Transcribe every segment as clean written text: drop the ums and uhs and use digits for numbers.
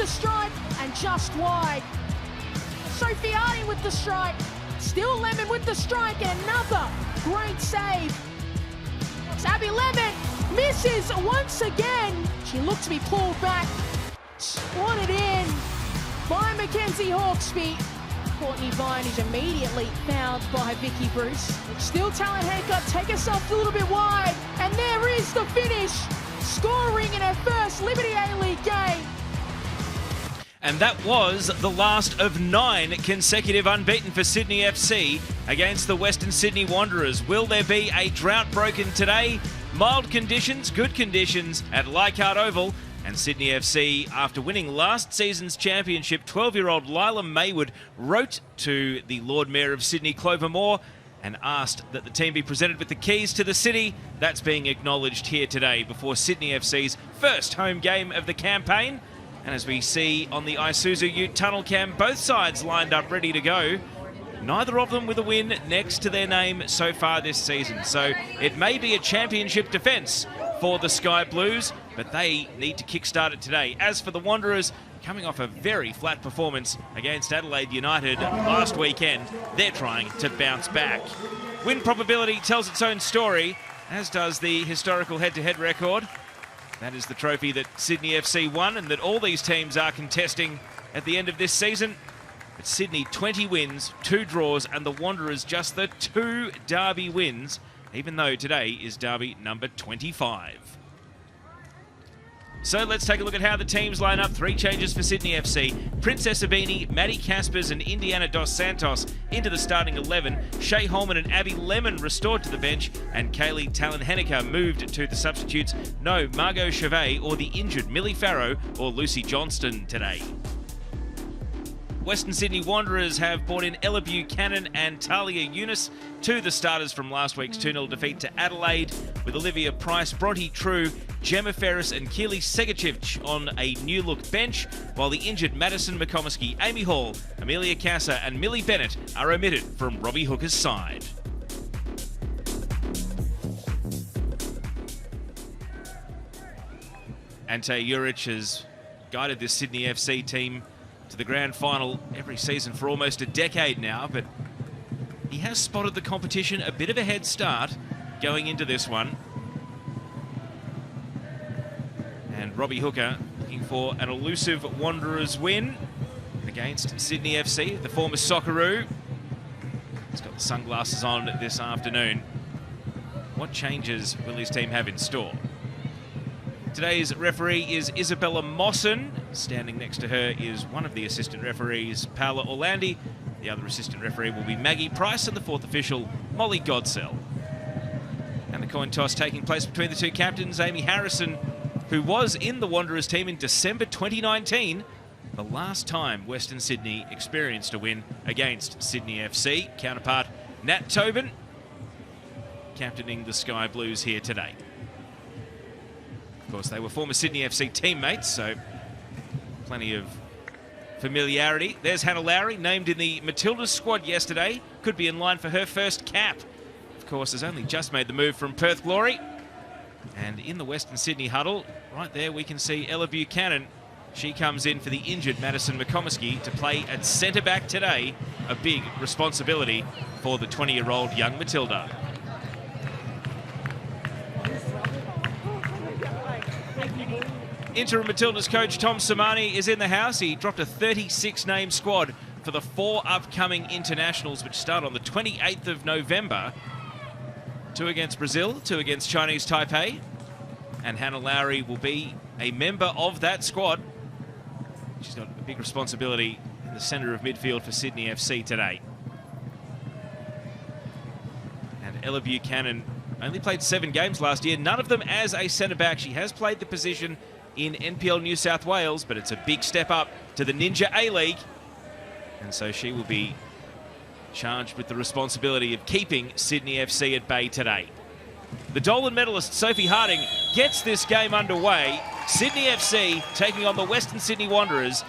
the stripe and just wide. Sophie Harding with the strike. Still Lemon with the strike and another great save. Abby Lemon misses once again. She looked to be pulled back. Swatted in by Mackenzie Hawkesby. Courtney Vine is immediately fouled by Vicky Bruce. Still Talon Hancock take herself a little bit wide. And there is the finish. Scoring in her first Liberty A-League game. And that was the last of 9 consecutive unbeaten for Sydney FC against the Western Sydney Wanderers. Will there be a drought broken today? Mild conditions, good conditions at Leichhardt Oval. And Sydney FC, after winning last season's championship, 12-year-old Lila Maywood wrote to the Lord Mayor of Sydney, Clover Moore, and asked that the team be presented with the keys to the city. That's being acknowledged here today before Sydney FC's first home game of the campaign. And as we see on the Isuzu Ute tunnel cam, both sides lined up ready to go. Neither of them with a win next to their name so far this season. So it may be a championship defence for the Sky Blues, but they need to kickstart it today. As for the Wanderers, coming off a very flat performance against Adelaide United last weekend, they're trying to bounce back. Win probability tells its own story, as does the historical head-to-head record. That is the trophy that Sydney FC won and that all these teams are contesting at the end of this season. But Sydney, 20 wins, 2 draws, and the Wanderers just the 2 derby wins, even though today is derby number 25. So let's take a look at how the teams line up. 3 changes for Sydney FC. Princess Abini, Maddie Caspers and Indiana Dos Santos into the starting 11. Shay Holman and Abby Lemon restored to the bench. And Kaylee Talon-Henniker moved to the substitutes. No Margot Chevet or the injured Millie Farrow or Lucy Johnston today. Western Sydney Wanderers have brought in Ella Buchanan and Talia Eunice to the starters from last week's 2-0 defeat to Adelaide, with Olivia Price, Bronte True, Gemma Ferris and Keely Segacic on a new-look bench, while the injured Madison McComiskey, Amy Hall, Amelia Casa and Millie Bennett are omitted from Robbie Hooker's side. Ante Juric has guided this Sydney FC team to the grand final every season for almost a decade now, but he has spotted the competition a bit of a head start going into this one. And Robbie Hooker looking for an elusive Wanderers win against Sydney FC, the former Socceroo. He's got the sunglasses on this afternoon. What changes will his team have in store? Today's referee is Isabella Mosson. Standing next to her is one of the assistant referees, Paola Orlandi. The other assistant referee will be Maggie Price, and the fourth official, Molly Godsell. And the coin toss taking place between the 2 captains, Amy Harrison, who was in the Wanderers team in December 2019, the last time Western Sydney experienced a win against Sydney FC. Counterpart, Nat Tobin, captaining the Sky Blues here today. Of course, they were former Sydney FC teammates, so plenty of familiarity. There's Hannah Lowry, named in the Matildas squad yesterday. Could be in line for her first cap. Of course, has only just made the move from Perth Glory. And in the Western Sydney huddle, right there, we can see Ella Buchanan. She comes in for the injured Madison McComiskey to play at centre-back today. A big responsibility for the 20-year-old young Matilda. Interim Matildas coach Tom Samani is in the house. He dropped a 36-name squad for the 4 upcoming internationals, which start on the 28th of November. 2 against Brazil, 2 against Chinese Taipei. And Hannah Lowry will be a member of that squad. She's got a big responsibility in the centre of midfield for Sydney FC today. And Ella Buchanan only played 7 games last year, none of them as a centre-back. She has played the position in NPL New South Wales, but it's a big step up to the Ninja A-League. And so she will be charged with the responsibility of keeping Sydney FC at bay today. The Dolan medalist Sophie Harding gets this game underway. Sydney FC taking on the Western Sydney Wanderers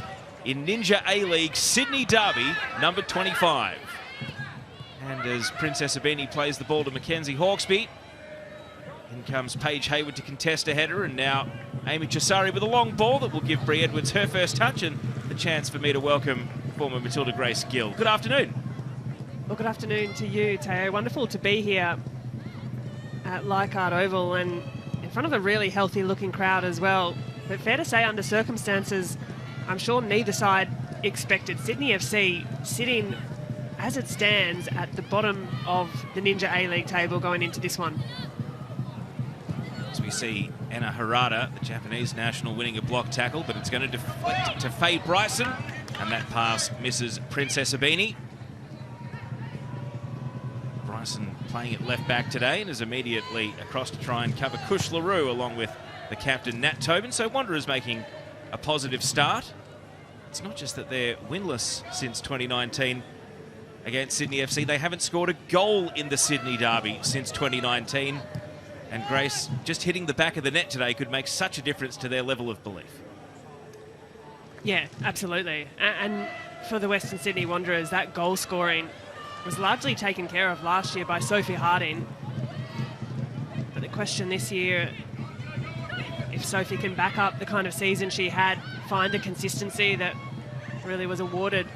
in Ninja A-League Sydney Derby number 25. And as Princess Abini plays the ball to Mackenzie Hawkesby, in comes Paige Hayward to contest a header, and now Amy Chisari with a long ball that will give Brie Edwards her first touch and the chance for me to welcome former Matilda Grace Gill. Good afternoon. Well, good afternoon to you, Teo. Wonderful to be here at Leichhardt Oval and in front of a really healthy-looking crowd as well. But fair to say, under circumstances, I'm sure neither side expected. Sydney FC sitting, as it stands, at the bottom of the Ninja A-League table going into this one. As we see Anna Harada, the Japanese national, winning a block tackle, but it's going to deflect to Faye Bryson, and that pass misses Princess Abini. Bryson playing at left back today and is immediately across to try and cover Kush LaRue along with the captain Nat Tobin. So Wanderers making a positive start. It's not just that they're winless since 2019 against Sydney FC. They haven't scored a goal in the Sydney derby since 2019. And Grace just hitting the back of the net today could make such a difference to their level of belief. Yeah, absolutely. And for the Western Sydney Wanderers, that goal scoring was largely taken care of last year by Sophie Harding. But the question this year, if Sophie can back up the kind of season she had, find a consistency that really was awarded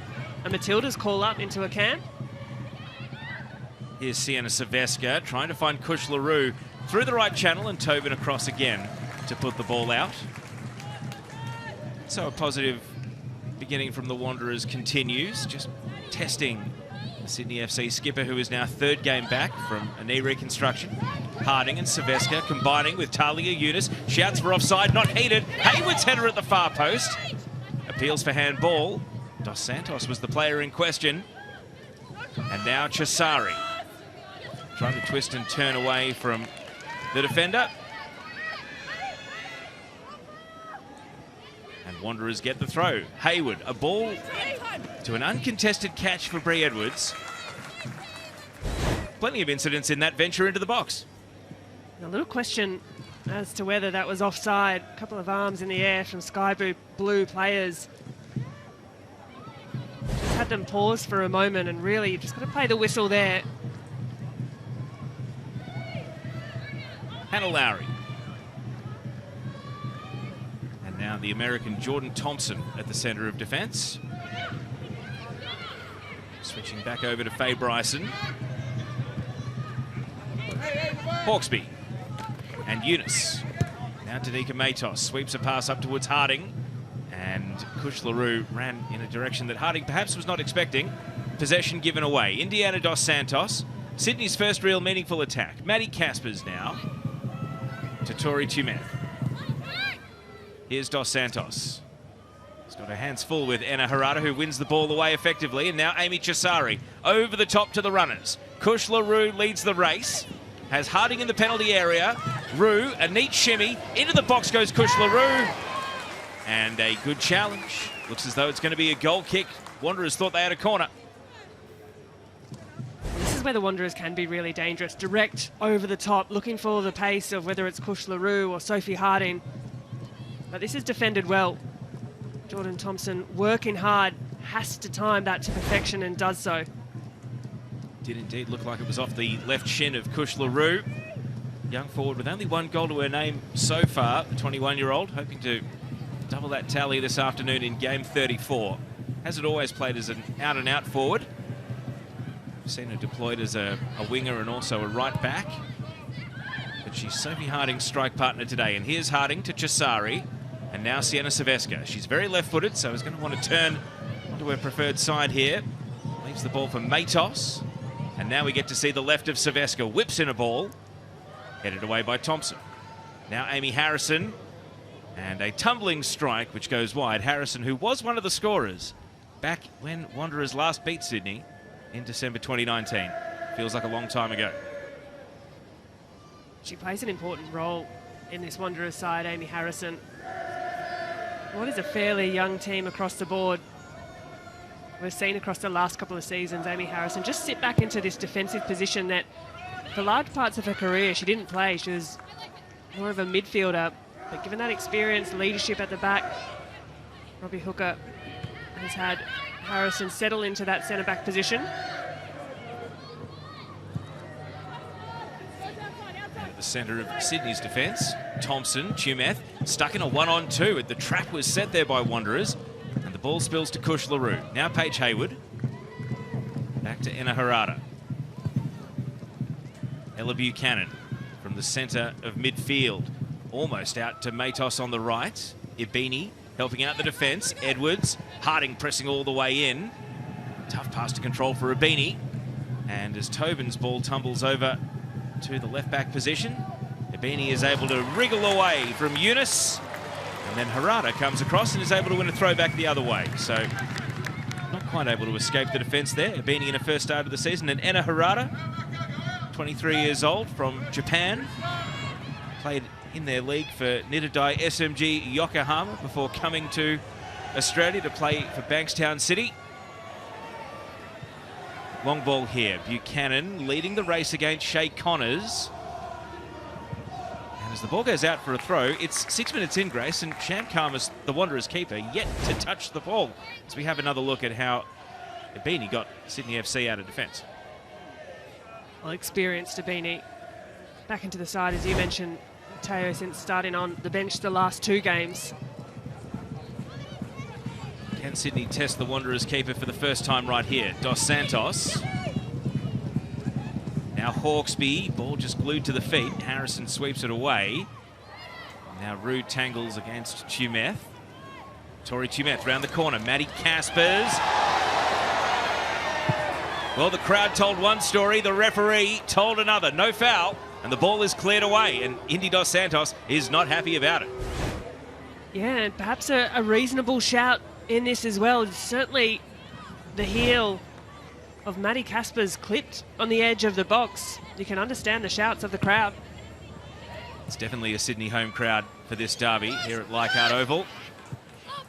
a Matilda's call-up into a camp. Here's Sienna Saveska trying to find Kush LaRue through the right channel and Tobin across again to put the ball out. So a positive beginning from the Wanderers continues, just testing the Sydney FC skipper, who is now third game back from a knee reconstruction. Harding and Saveska combining with Talia Yunus. Shouts for offside, not heeded. Hayward's header at the far post. Appeals for handball. Dos Santos was the player in question. And now Chisari trying to twist and turn away from the defender. And Wanderers get the throw. Hayward, a ball to an uncontested catch for Brie Edwards. Plenty of incidents in that venture into the box. A little question as to whether that was offside. A couple of arms in the air from Sky Blue players. Just had them pause for a moment and really just got to play the whistle there. Hannah Lowry. And now the American Jordan Thompson at the centre of defence. Switching back over to Faye Bryson. Hawkesby. And Eunice. Now Danica Matos sweeps a pass up towards Harding. And Kush LaRue ran in a direction that Harding perhaps was not expecting. Possession given away. Indiana Dos Santos. Sydney's first real meaningful attack. Maddie Caspers now to Tori Tumeth. Here's Dos Santos. He's got her hands full with Anna Harada, who wins the ball away effectively. And now Amy Chisari over the top to the runners. Kush LaRue leads the race. Has Harding in the penalty area. Rue, a neat shimmy. Into the box goes Kush LaRue. And a good challenge. Looks as though it's going to be a goal kick. Wanderers thought they had a corner. This is where the Wanderers can be really dangerous. Direct over the top, looking for the pace of whether it's Kush LaRue or Sophie Harding. But this is defended well. Jordan Thompson working hard, has to time that to perfection and does so. Did indeed look like it was off the left shin of Kush LaRue. Young forward with only one goal to her name so far, the 21-year-old, hoping to double that tally this afternoon in game 34. Hasn't always played as an out-and-out forward. We've seen her deployed as a winger and also a right back. But she's Sophie Harding's strike partner today. And here's Harding to Chisari. And now Sienna Saveska. She's very left-footed, so is going to want to turn onto her preferred side here. Leaves the ball for Matos. And now we get to see the left of Saveska. Whips in a ball. Headed away by Thompson. Now Amy Harrison. And a tumbling strike, which goes wide. Harrison, who was one of the scorers back when Wanderers last beat Sydney in December 2019. Feels like a long time ago. She plays an important role in this Wanderers side, Amy Harrison. What is a fairly young team across the board. We've seen across the last couple of seasons, Amy Harrison just sit back into this defensive position that for large parts of her career she didn't play. She was more of a midfielder. But given that experience, leadership at the back, Robbie Hooker has had Harrison settle into that centre-back position. the centre of Sydney's defence. Thompson, Tumeth, stuck in a 1-on-2. The trap was set there by Wanderers. And the ball spills to Kush LaRue. Now Paige Hayward. Back to Enna Harada. Ella Buchanan from the centre of midfield. Almost out to Matos on the right. Ibini helping out the defence. Edwards. Harding pressing all the way in. Tough pass to control for Ibini. And as Tobin's ball tumbles over to the left-back position, Ibini is able to wriggle away from Eunice. And then Harada comes across and is able to win a throwback the other way. So not quite able to escape the defence there. Ibini in her first start of the season. And Enna Harada, 23 years old, from Japan. Played in their league for Nitadai SMG Yokohama before coming to Australia to play for Bankstown City. Long ball here. Buchanan leading the race against Shay Connors. And as the ball goes out for a throw, it's 6 minutes in, Grace, and Sham Khamis, the Wanderers keeper, yet to touch the ball. So we have another look at how Ibini got Sydney FC out of defence. Well, experienced Ibini back into the side, as you mentioned, Teo, since starting on the bench the last 2 games. Can Sydney test the Wanderers keeper for the first time right here? Dos Santos. Now Hawkesby, ball just glued to the feet. Harrison sweeps it away. Now Rue tangles against Tumeth. Tori Tumeth round the corner. Maddie Caspers. Well, the crowd told one story, the referee told another. No foul, and the ball is cleared away, and Indy Dos Santos is not happy about it. Yeah, and perhaps a reasonable shout in this as well. Certainly the heel of Maddie Caspers clipped on the edge of the box. You can understand the shouts of the crowd. It's definitely a Sydney home crowd for this derby here at Leichhardt Oval.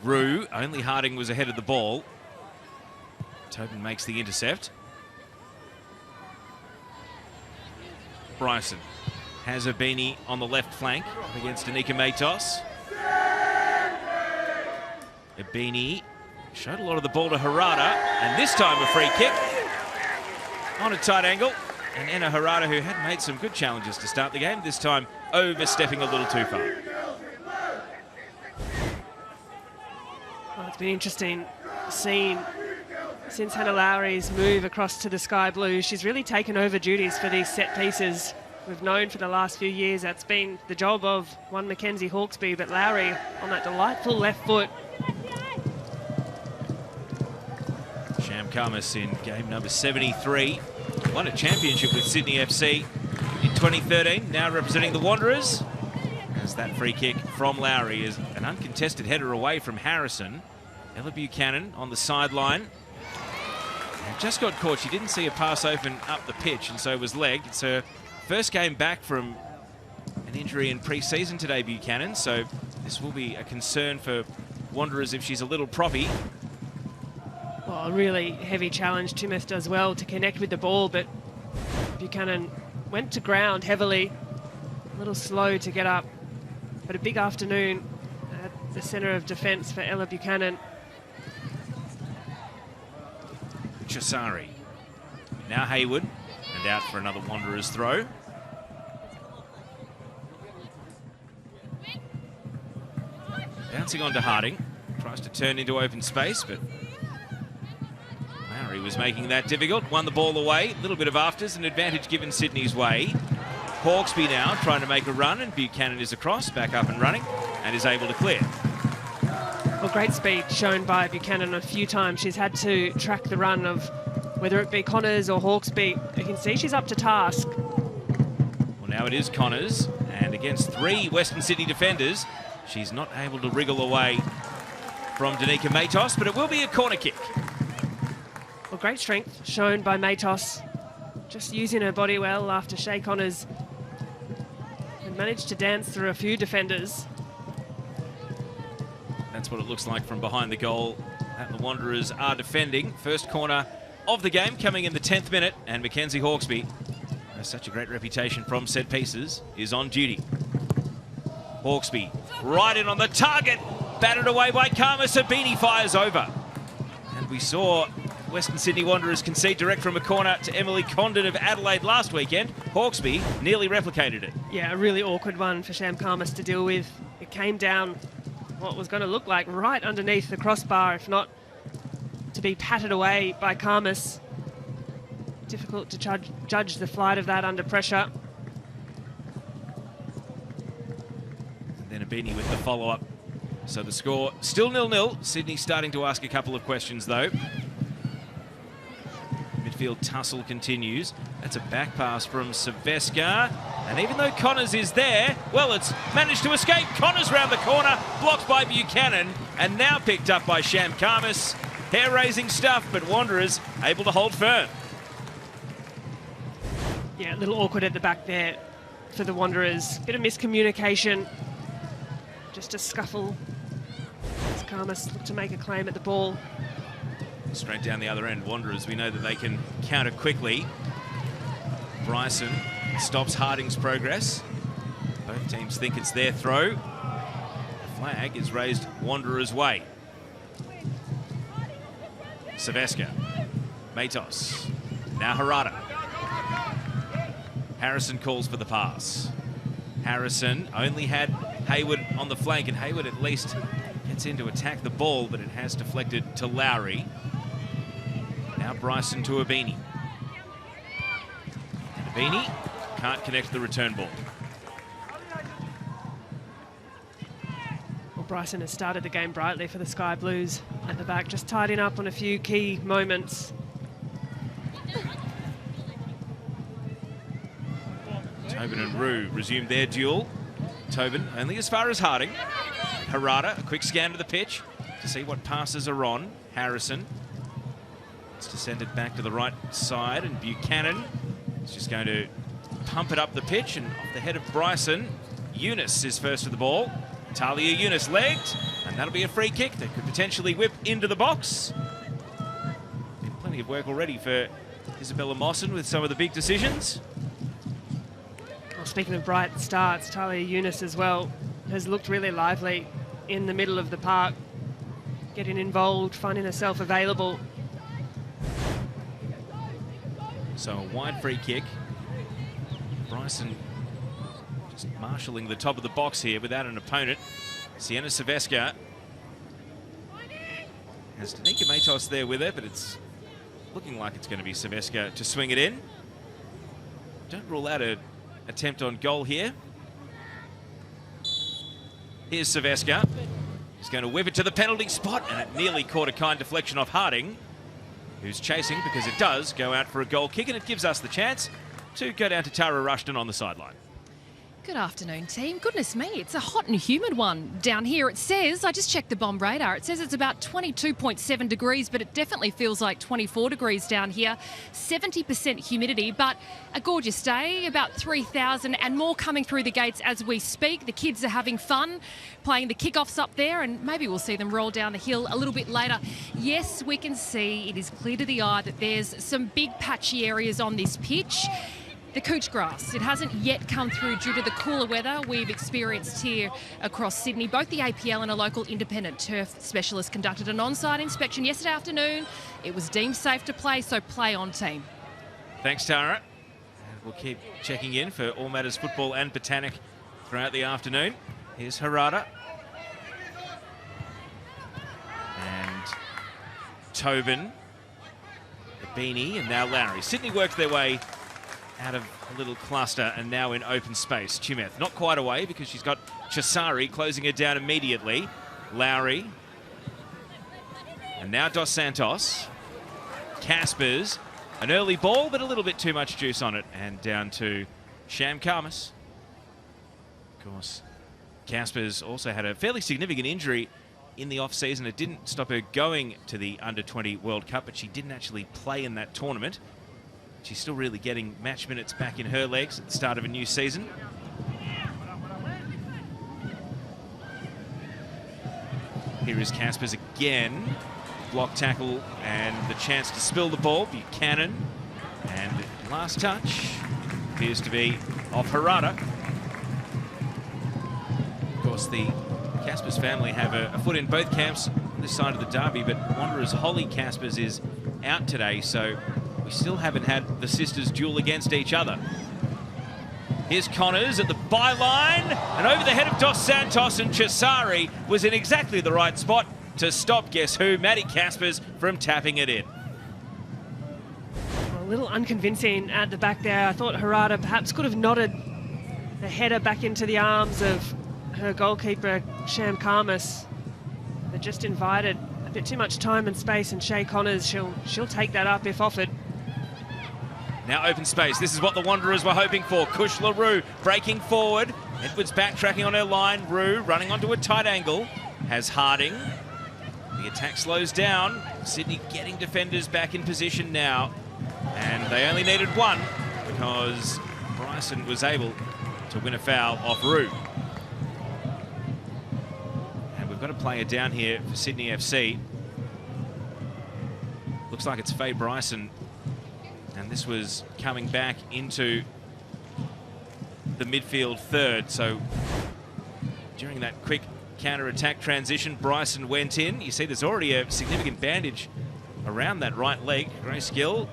Rue, only Harding was ahead of the ball. Tobin makes the intercept. Bryson has Ibini on the left flank against Anika Matos. Ibini showed a lot of the ball to Harada, and this time a free kick on a tight angle. And Enna Harada, who had made some good challenges to start the game, this time overstepping a little too far. Well, it's been interesting seeing since Hannah Lowry's move across to the Sky Blue. She's really taken over duties for these set pieces. We've known for the last few years that's been the job of one Mackenzie Hawkesby, but Lowry on that delightful left foot. Sham Khamis in game number 73. Won a championship with Sydney FC in 2013, now representing the Wanderers. As that free kick from Lowry is an uncontested header away from Harrison. Ella Buchanan on the sideline. And just got caught. She didn't see a pass open up the pitch, and so was legged. It's her first game back from an injury in pre-season today, Buchanan, so this will be a concern for Wanderers if she's a little proppy. Well, a really heavy challenge. Tumeth does well to connect with the ball, but Buchanan went to ground heavily, a little slow to get up. But a big afternoon at the centre of defence for Ella Buchanan. Chisari. Now Hayward, and out for another Wanderers throw. Bouncing on to Harding. Tries to turn into open space, but Lowry was making that difficult. Won the ball away. A little bit of afters, an advantage given Sydney's way. Hawkesby now trying to make a run, and Buchanan is across, back up and running, and is able to clear. Well, great speed shown by Buchanan a few times. She's had to track the run of whether it be Connors or Hawkesby. You can see she's up to task. Well, now it is Connors, and against 3 Western Sydney defenders, she's not able to wriggle away from Danica Matos, but it will be a corner kick. Well, great strength shown by Matos, just using her body well after Shay Connors had managed to dance through a few defenders. That's what it looks like from behind the goal that the Wanderers are defending. First corner of the game coming in the 10th minute, and Mackenzie Hawkesby, who has such a great reputation from set pieces, is on duty. Hawkesby right in on the target, batted away by Khamis. Ibini fires over. And we saw Western Sydney Wanderers concede direct from a corner to Emily Condon of Adelaide last weekend. Hawkesby nearly replicated it. Yeah, a really awkward one for Sham Khamis to deal with. It came down what was going to look like right underneath the crossbar, if not to be patted away by Khamis. Difficult to judge the flight of that under pressure. And then Abini with the follow-up. So the score still 0-0. Sydney starting to ask a couple of questions though. Midfield tussle continues. That's a back pass from Silvesca. And even though Connors is there, well, it's managed to escape. Connors round the corner, blocked by Buchanan, and now picked up by Sham Khamis. Hair-raising stuff, but Wanderers able to hold firm. Yeah, a little awkward at the back there for the Wanderers. Bit of miscommunication. Just a scuffle as Khamis looked to make a claim at the ball. Straight down the other end, Wanderers, we know that they can counter quickly. Bryson stops Harding's progress. Both teams think it's their throw. The flag is raised Wanderers' way. Silvesca, Matos, now Harada. Harrison calls for the pass. Harrison only had Hayward on the flank, and Hayward at least gets in to attack the ball, but it has deflected to Lowry. Now Bryson to Abini. And Abini can't connect the return ball. Well, Bryson has started the game brightly for the Sky Blues at the back, just tidying up on a few key moments. Tobin and Rue resumed their duel. Tobin only as far as Harding. Harada, a quick scan of the pitch to see what passes are on. Harrison. It's descended back to the right side, and Buchanan is just going to pump it up the pitch, and off the head of Bryson. Eunice is first to the ball. Talia Eunice legged, and that'll be a free kick that could potentially whip into the box. Been plenty of work already for Isabella Mawson with some of the big decisions. Well, speaking of bright starts, Talia Eunice as well has looked really lively in the middle of the park, getting involved, finding herself available. So a wide free kick. Bryson just marshalling the top of the box here without an opponent. Sienna Silvesca has Danica Matos there with her, but it's looking like it's going to be Silvesca to swing it in. Don't rule out an attempt on goal here. Here's Silvesca. He's going to whip it to the penalty spot, and it nearly caught a kind deflection off Harding, who's chasing because it does go out for a goal kick, and it gives us the chance to go down to Tara Rushton on the sideline. Good afternoon, team. Goodness me, it's a hot and humid one down here. It says, I just checked the bomb radar, it says it's about 22.7 degrees, but it definitely feels like 24 degrees down here. 70% humidity, but a gorgeous day, about 3,000 and more coming through the gates as we speak. The kids are having fun playing the kickoffs up there, and maybe we'll see them roll down the hill a little bit later. Yes, we can see, it is clear to the eye that there's some big patchy areas on this pitch. The couch grass, it hasn't yet come through due to the cooler weather we've experienced here across Sydney. Both the APL and a local independent turf specialist conducted an on-site inspection yesterday afternoon. It was deemed safe to play, so play on, team. Thanks, Tara. We'll keep checking in for All Matters Football and Botanic throughout the afternoon. Here's Harada. And Tobin, Abini, and now Lowry. Sydney worked their way out of a little cluster and now in open space. Tumeth not quite away because she's got Chisari closing her down immediately. Lowry. And now Dos Santos. Caspers. An early ball, but a little bit too much juice on it. And down to Sham Khamis. Of course, Caspers also had a fairly significant injury in the off-season. It didn't stop her going to the Under-20 World Cup, but she didn't actually play in that tournament. She's still really getting match minutes back in her legs at the start of a new season. Here is Caspers again. Block tackle and the chance to spill the ball. Buchanan. And last touch appears to be off Harada. Of course, the Caspers family have a foot in both camps this side of the derby, but Wanderers' Holly Caspers is out today, so we still haven't had the sisters duel against each other. Here's Connors at the byline, and over the head of Dos Santos, and Cesari was in exactly the right spot to stop, guess who, Maddie Caspers, from tapping it in. A little unconvincing at the back there. I thought Harada perhaps could have nodded the header back into the arms of her goalkeeper, Sham Karmas, but just invited a bit too much time and space, and Shay Connors, she'll take that up if offered. Now open space. This is what the Wanderers were hoping for. Kush LaRue breaking forward. Edwards backtracking on her line. Rue running onto a tight angle. Has Harding. The attack slows down. Sydney getting defenders back in position now. And they only needed one because Bryson was able to win a foul off Rue. And we've got a player down here for Sydney FC. Looks like it's Faye Bryson. And this was coming back into the midfield third. So during that quick counter-attack transition, Bryson went in. You see there's already a significant bandage around that right leg. Grace Gill.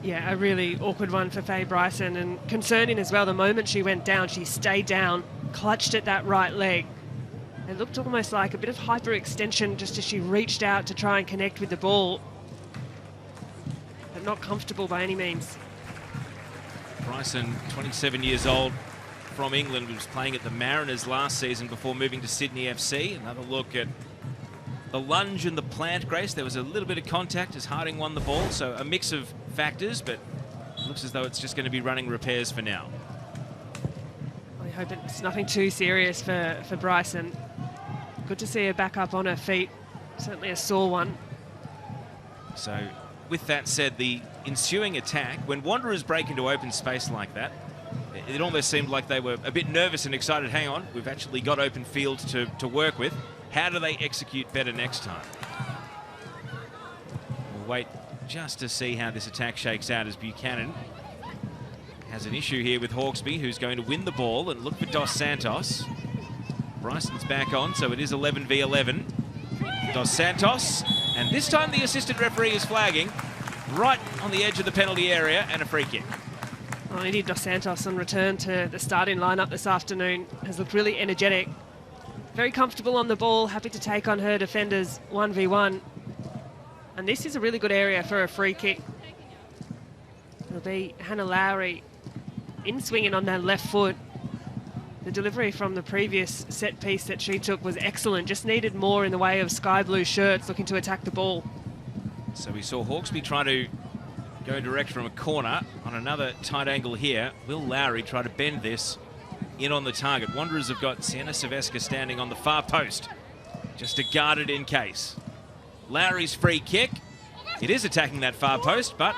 Yeah, a really awkward one for Faye Bryson, and concerning as well. The moment she went down, she stayed down, clutched at that right leg. It looked almost like a bit of hyperextension just as she reached out to try and connect with the ball. Not comfortable by any means. Bryson, 27 years old, from England, was playing at the Mariners last season before moving to Sydney FC. Another look at the lunge and the plant, Grace. There was a little bit of contact as Harding won the ball, so a mix of factors, but it looks as though it's just going to be running repairs for now. I hope it's nothing too serious for Bryson. Good to see her back up on her feet. Certainly a sore one. So, with that said, the ensuing attack, when Wanderers break into open space like that, it almost seemed like they were a bit nervous and excited. Hang on, we've actually got open field to work with. How do they execute better next time? We'll wait just to see how this attack shakes out as Buchanan has an issue here with Hawkesby, who's going to win the ball and look for Dos Santos. Bryson's back on, so it is 11 v 11. Dos Santos, and this time the assistant referee is flagging right on the edge of the penalty area, and a free kick. Well, Indy Dos Santos on return to the starting lineup this afternoon has looked really energetic. Very comfortable on the ball, happy to take on her defenders 1v1. And this is a really good area for a free kick. It'll be Hannah Lowry in swinging on that left foot. The delivery from the previous set piece that she took was excellent, just needed more in the way of sky blue shirts looking to attack the ball. So we saw Hawkesby try to go direct from a corner on another tight angle here. Will Lowry try to bend this in on the target. Wanderers have got Sienna Saveska standing on the far post just to guard it in case. Lowry's free kick. It is attacking that far post, but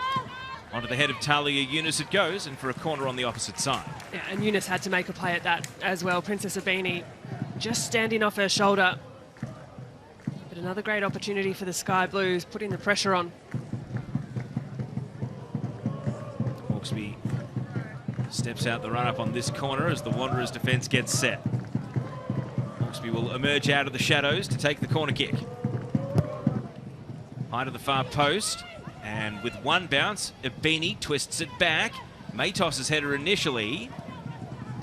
onto the head of Talia Yunus it goes, and for a corner on the opposite side. Yeah, and Yunus had to make a play at that as well. Princess Abini just standing off her shoulder. But another great opportunity for the Sky Blues, putting the pressure on. Hawkesby steps out the run-up on this corner as the Wanderers' defence gets set. Hawkesby will emerge out of the shadows to take the corner kick. High to the far post, and with one bounce, Abini twists it back. Matos' header initially.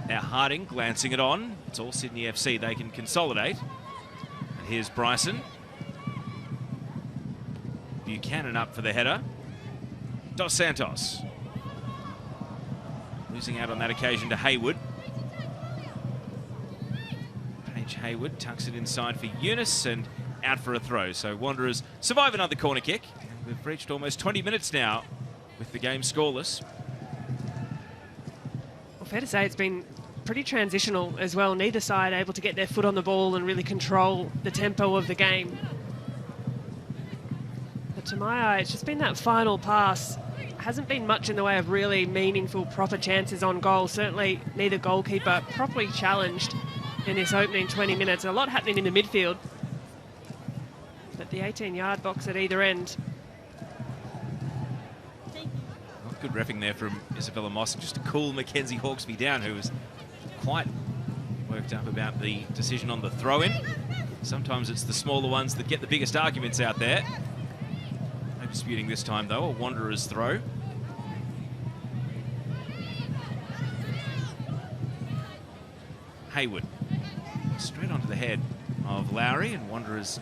Now Harding glancing it on. It's all Sydney FC, they can consolidate. And here's Bryson. Buchanan up for the header. Dos Santos. Losing out on that occasion to Hayward. Paige Hayward tucks it inside for Yunus and out for a throw. So Wanderers survive another corner kick. And we've reached almost 20 minutes now with the game scoreless. Well, fair to say it's been pretty transitional as well. Neither side able to get their foot on the ball and really control the tempo of the game. But to my eye, it's just been that final pass. Hasn't been much in the way of really meaningful, proper chances on goal. Certainly neither goalkeeper properly challenged in this opening 20 minutes. A lot happening in the midfield. But the 18-yard box at either end. Well, good reffing there from Isabella Moss, just to cool Mackenzie Hawkesby down, who was quite worked up about the decision on the throw-in. Sometimes it's the smaller ones that get the biggest arguments out there. No disputing this time, though. A Wanderers throw. Hayward. Straight onto the head of Lowry, and Wanderers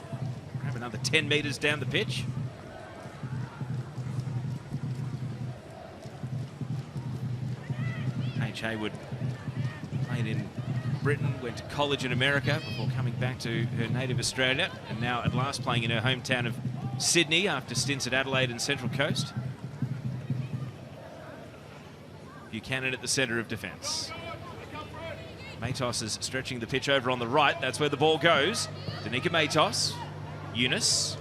grab another 10 metres down the pitch. Paige Hayward played in Britain, went to college in America before coming back to her native Australia, and now at last playing in her hometown of Sydney after stints at Adelaide and Central Coast. Buchanan at the centre of defence. Matos is stretching the pitch over on the right. That's where the ball goes. Danica Matos. Eunice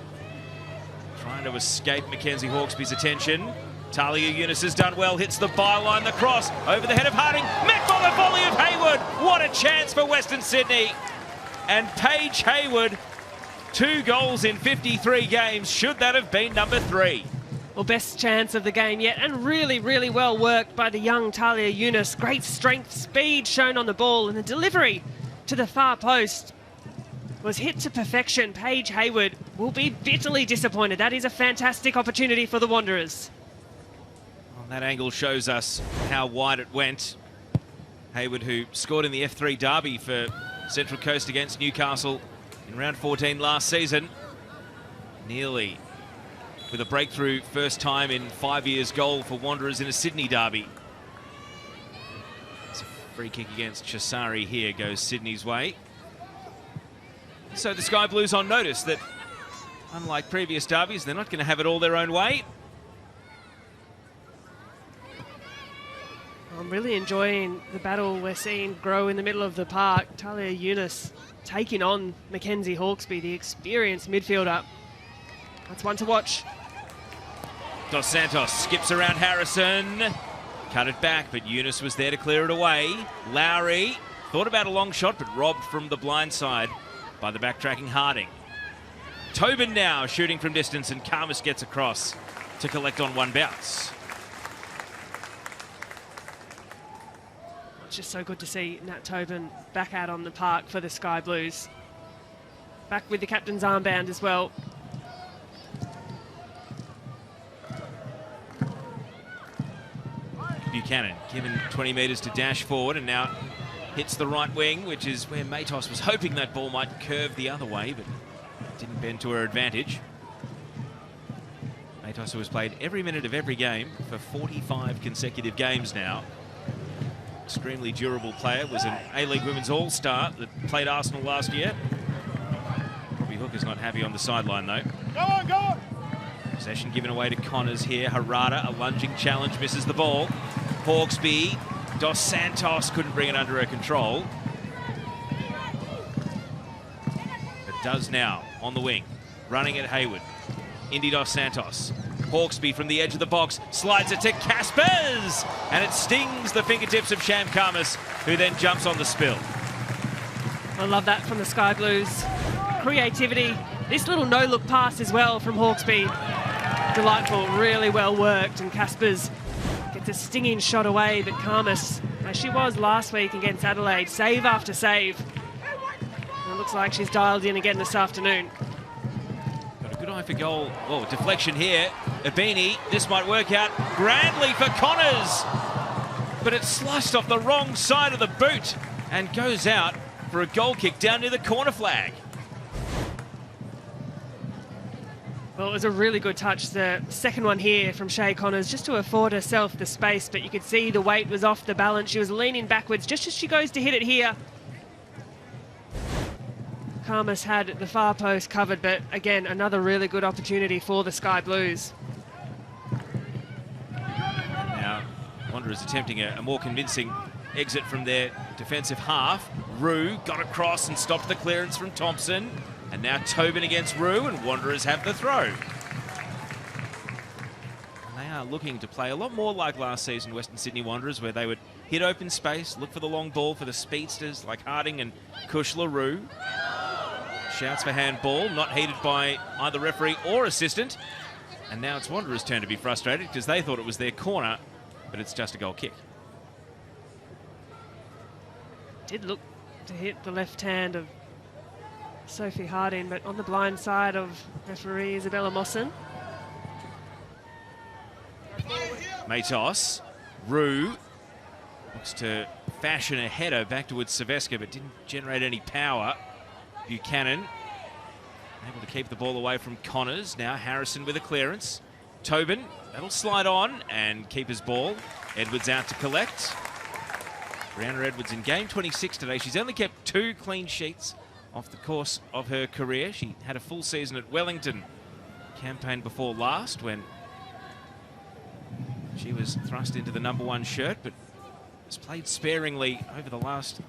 trying to escape Mackenzie Hawkesby's attention. Talia Eunice has done well, hits the byline, the cross over the head of Harding, met by the volley of Hayward. What a chance for Western Sydney. And Paige Hayward, 2 goals in 53 games. Should that have been number 3? Well, best chance of the game yet, and really, really well worked by the young Talia Eunice. Great strength, speed shown on the ball, and the delivery to the far post was hit to perfection. Paige Hayward will be bitterly disappointed. That is a fantastic opportunity for the Wanderers. That angle shows us how wide it went. Hayward, who scored in the F3 derby for Central Coast against Newcastle in round 14 last season. Nearly with a breakthrough first time in 5 years goal for Wanderers in a Sydney derby. It's a free kick against Chisari here, goes Sydney's way. So the Sky Blues on notice that, unlike previous derbies, they're not going to have it all their own way. I'm really enjoying the battle we're seeing grow in the middle of the park. Talia Eunice taking on Mackenzie Hawkesby, the experienced midfielder. That's one to watch. Dos Santos skips around Harrison. Cut it back, but Eunice was there to clear it away. Lowry thought about a long shot, but robbed from the blind side by the backtracking Harding. Tobin now shooting from distance, and Karmas gets across to collect on one bounce. It's just so good to see Nat Tobin back out on the park for the Sky Blues. Back with the captain's armband as well. Buchanan given 20 metres to dash forward, and now hits the right wing, which is where Matos was hoping that ball might curve the other way, but didn't bend to her advantage. Matos, who has played every minute of every game for 45 consecutive games now. Extremely durable player, was an A-League Women's All-Star that played Arsenal last year. Robbie Hooker's not happy on the sideline though. Go on, go on! Possession given away to Connors here. Harada, a lunging challenge, misses the ball. Hawkesby, Dos Santos couldn't bring it under her control. But does now, on the wing, running at Hayward. Indy Dos Santos. Hawkesby from the edge of the box, slides it to Caspers, and it stings the fingertips of Sham Karmas, who then jumps on the spill. I love that from the Sky Blues. Creativity. This little no-look pass as well from Hawkesby. Delightful, really well worked, and Caspers gets a stinging shot away, but Karmas, as she was last week against Adelaide, save after save. And it looks like she's dialed in again this afternoon. Good eye for goal. Oh, deflection here. Abini, this might work out grandly for Connors. But it's sliced off the wrong side of the boot and goes out for a goal kick down near the corner flag. Well, it was a really good touch, the second one here from Shay Connors, just to afford herself the space, but you could see the weight was off the balance. She was leaning backwards just as she goes to hit it here. Karmas had the far post covered, but again, another really good opportunity for the Sky Blues. Now, Wanderers attempting a more convincing exit from their defensive half. Rue got across and stopped the clearance from Thompson. And now Tobin against Rue, and Wanderers have the throw. And they are looking to play a lot more like last season Western Sydney Wanderers, where they would hit open space, look for the long ball for the speedsters like Harding and Kush LaRue. Shouts for handball, not heeded by either referee or assistant. And now it's Wanderers' turn to be frustrated because they thought it was their corner, but it's just a goal kick. Did look to hit the left hand of Sophie Harding, but on the blind side of referee Isabella Mawson. Matos, Rue looks to fashion a header back towards Seveska, but didn't generate any power. Buchanan able to keep the ball away from Connors. Now Harrison with a clearance. Tobin, that'll slide on and keep his ball. Edwards out to collect. Brianna Edwards in game 26 today. She's only kept 2 clean sheets off the course of her career. She had a full season at Wellington campaign before last when she was thrust into the #1 shirt, but has played sparingly over the last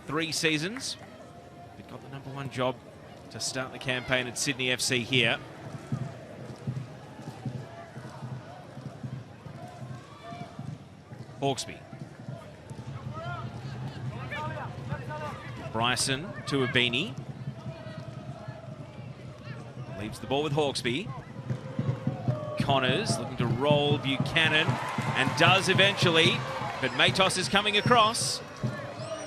3 seasons. But got the #1 job to start the campaign at Sydney FC here. Hawkesby. Bryson to Abini. Leaves the ball with Hawkesby. Connors looking to roll Buchanan, and does eventually, but Matos is coming across.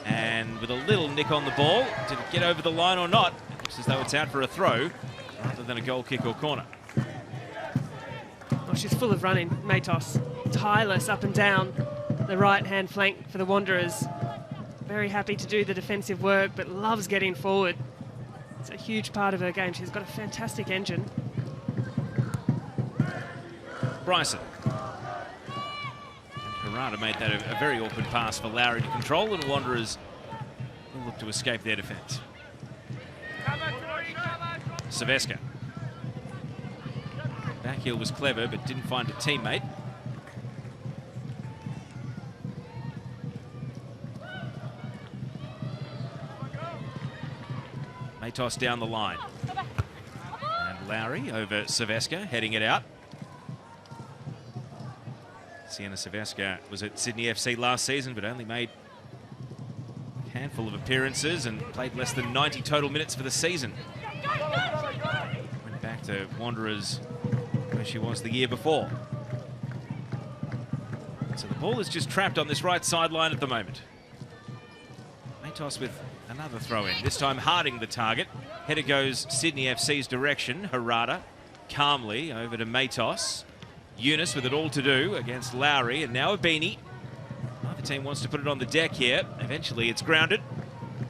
And with a little nick on the ball, did it get over the line or not? It looks as though it's out for a throw, rather than a goal kick or corner. Oh, she's full of running, Matos. Tireless up and down the right-hand flank for the Wanderers. Very happy to do the defensive work, but loves getting forward. It's a huge part of her game. She's got a fantastic engine. Bryson. And Harada made that a very awkward pass for Lowry to control, and Wanderers will look to escape their defence. Seveska. Backheel was clever, but didn't find a teammate. Matos down the line. And Lowry over Seveska, heading it out. Sienna Seveska was at Sydney FC last season, but only made a handful of appearances and played less than 90 total minutes for the season. Went back to Wanderers where she was the year before. So the ball is just trapped on this right sideline at the moment. Matos with another throw in, this time Harding the target. Header goes Sydney FC's direction. Harada calmly over to Matos. Eunice with it all to do against Lowry, and now Abini. Neither team wants to put it on the deck here. Eventually it's grounded,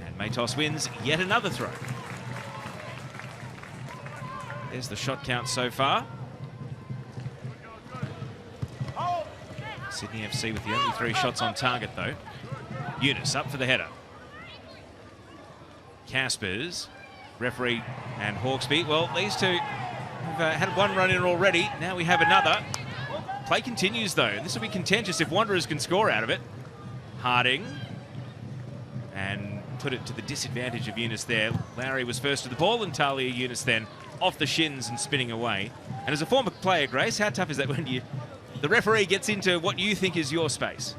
and Matos wins yet another throw. There's the shot count so far. Sydney FC with the only 3 shots on target though. Eunice up for the header. Caspers, referee and Hawkesby. Well, these two have had 1 run in already. Now we have another. Play continues though. This will be contentious if Wanderers can score out of it. Harding. And put it to the disadvantage of Eunice there. Lowry was first to the ball, and Talia Eunice then off the shins and spinning away. And as a former player, Grace, how tough is that when the referee gets into what you think is your space?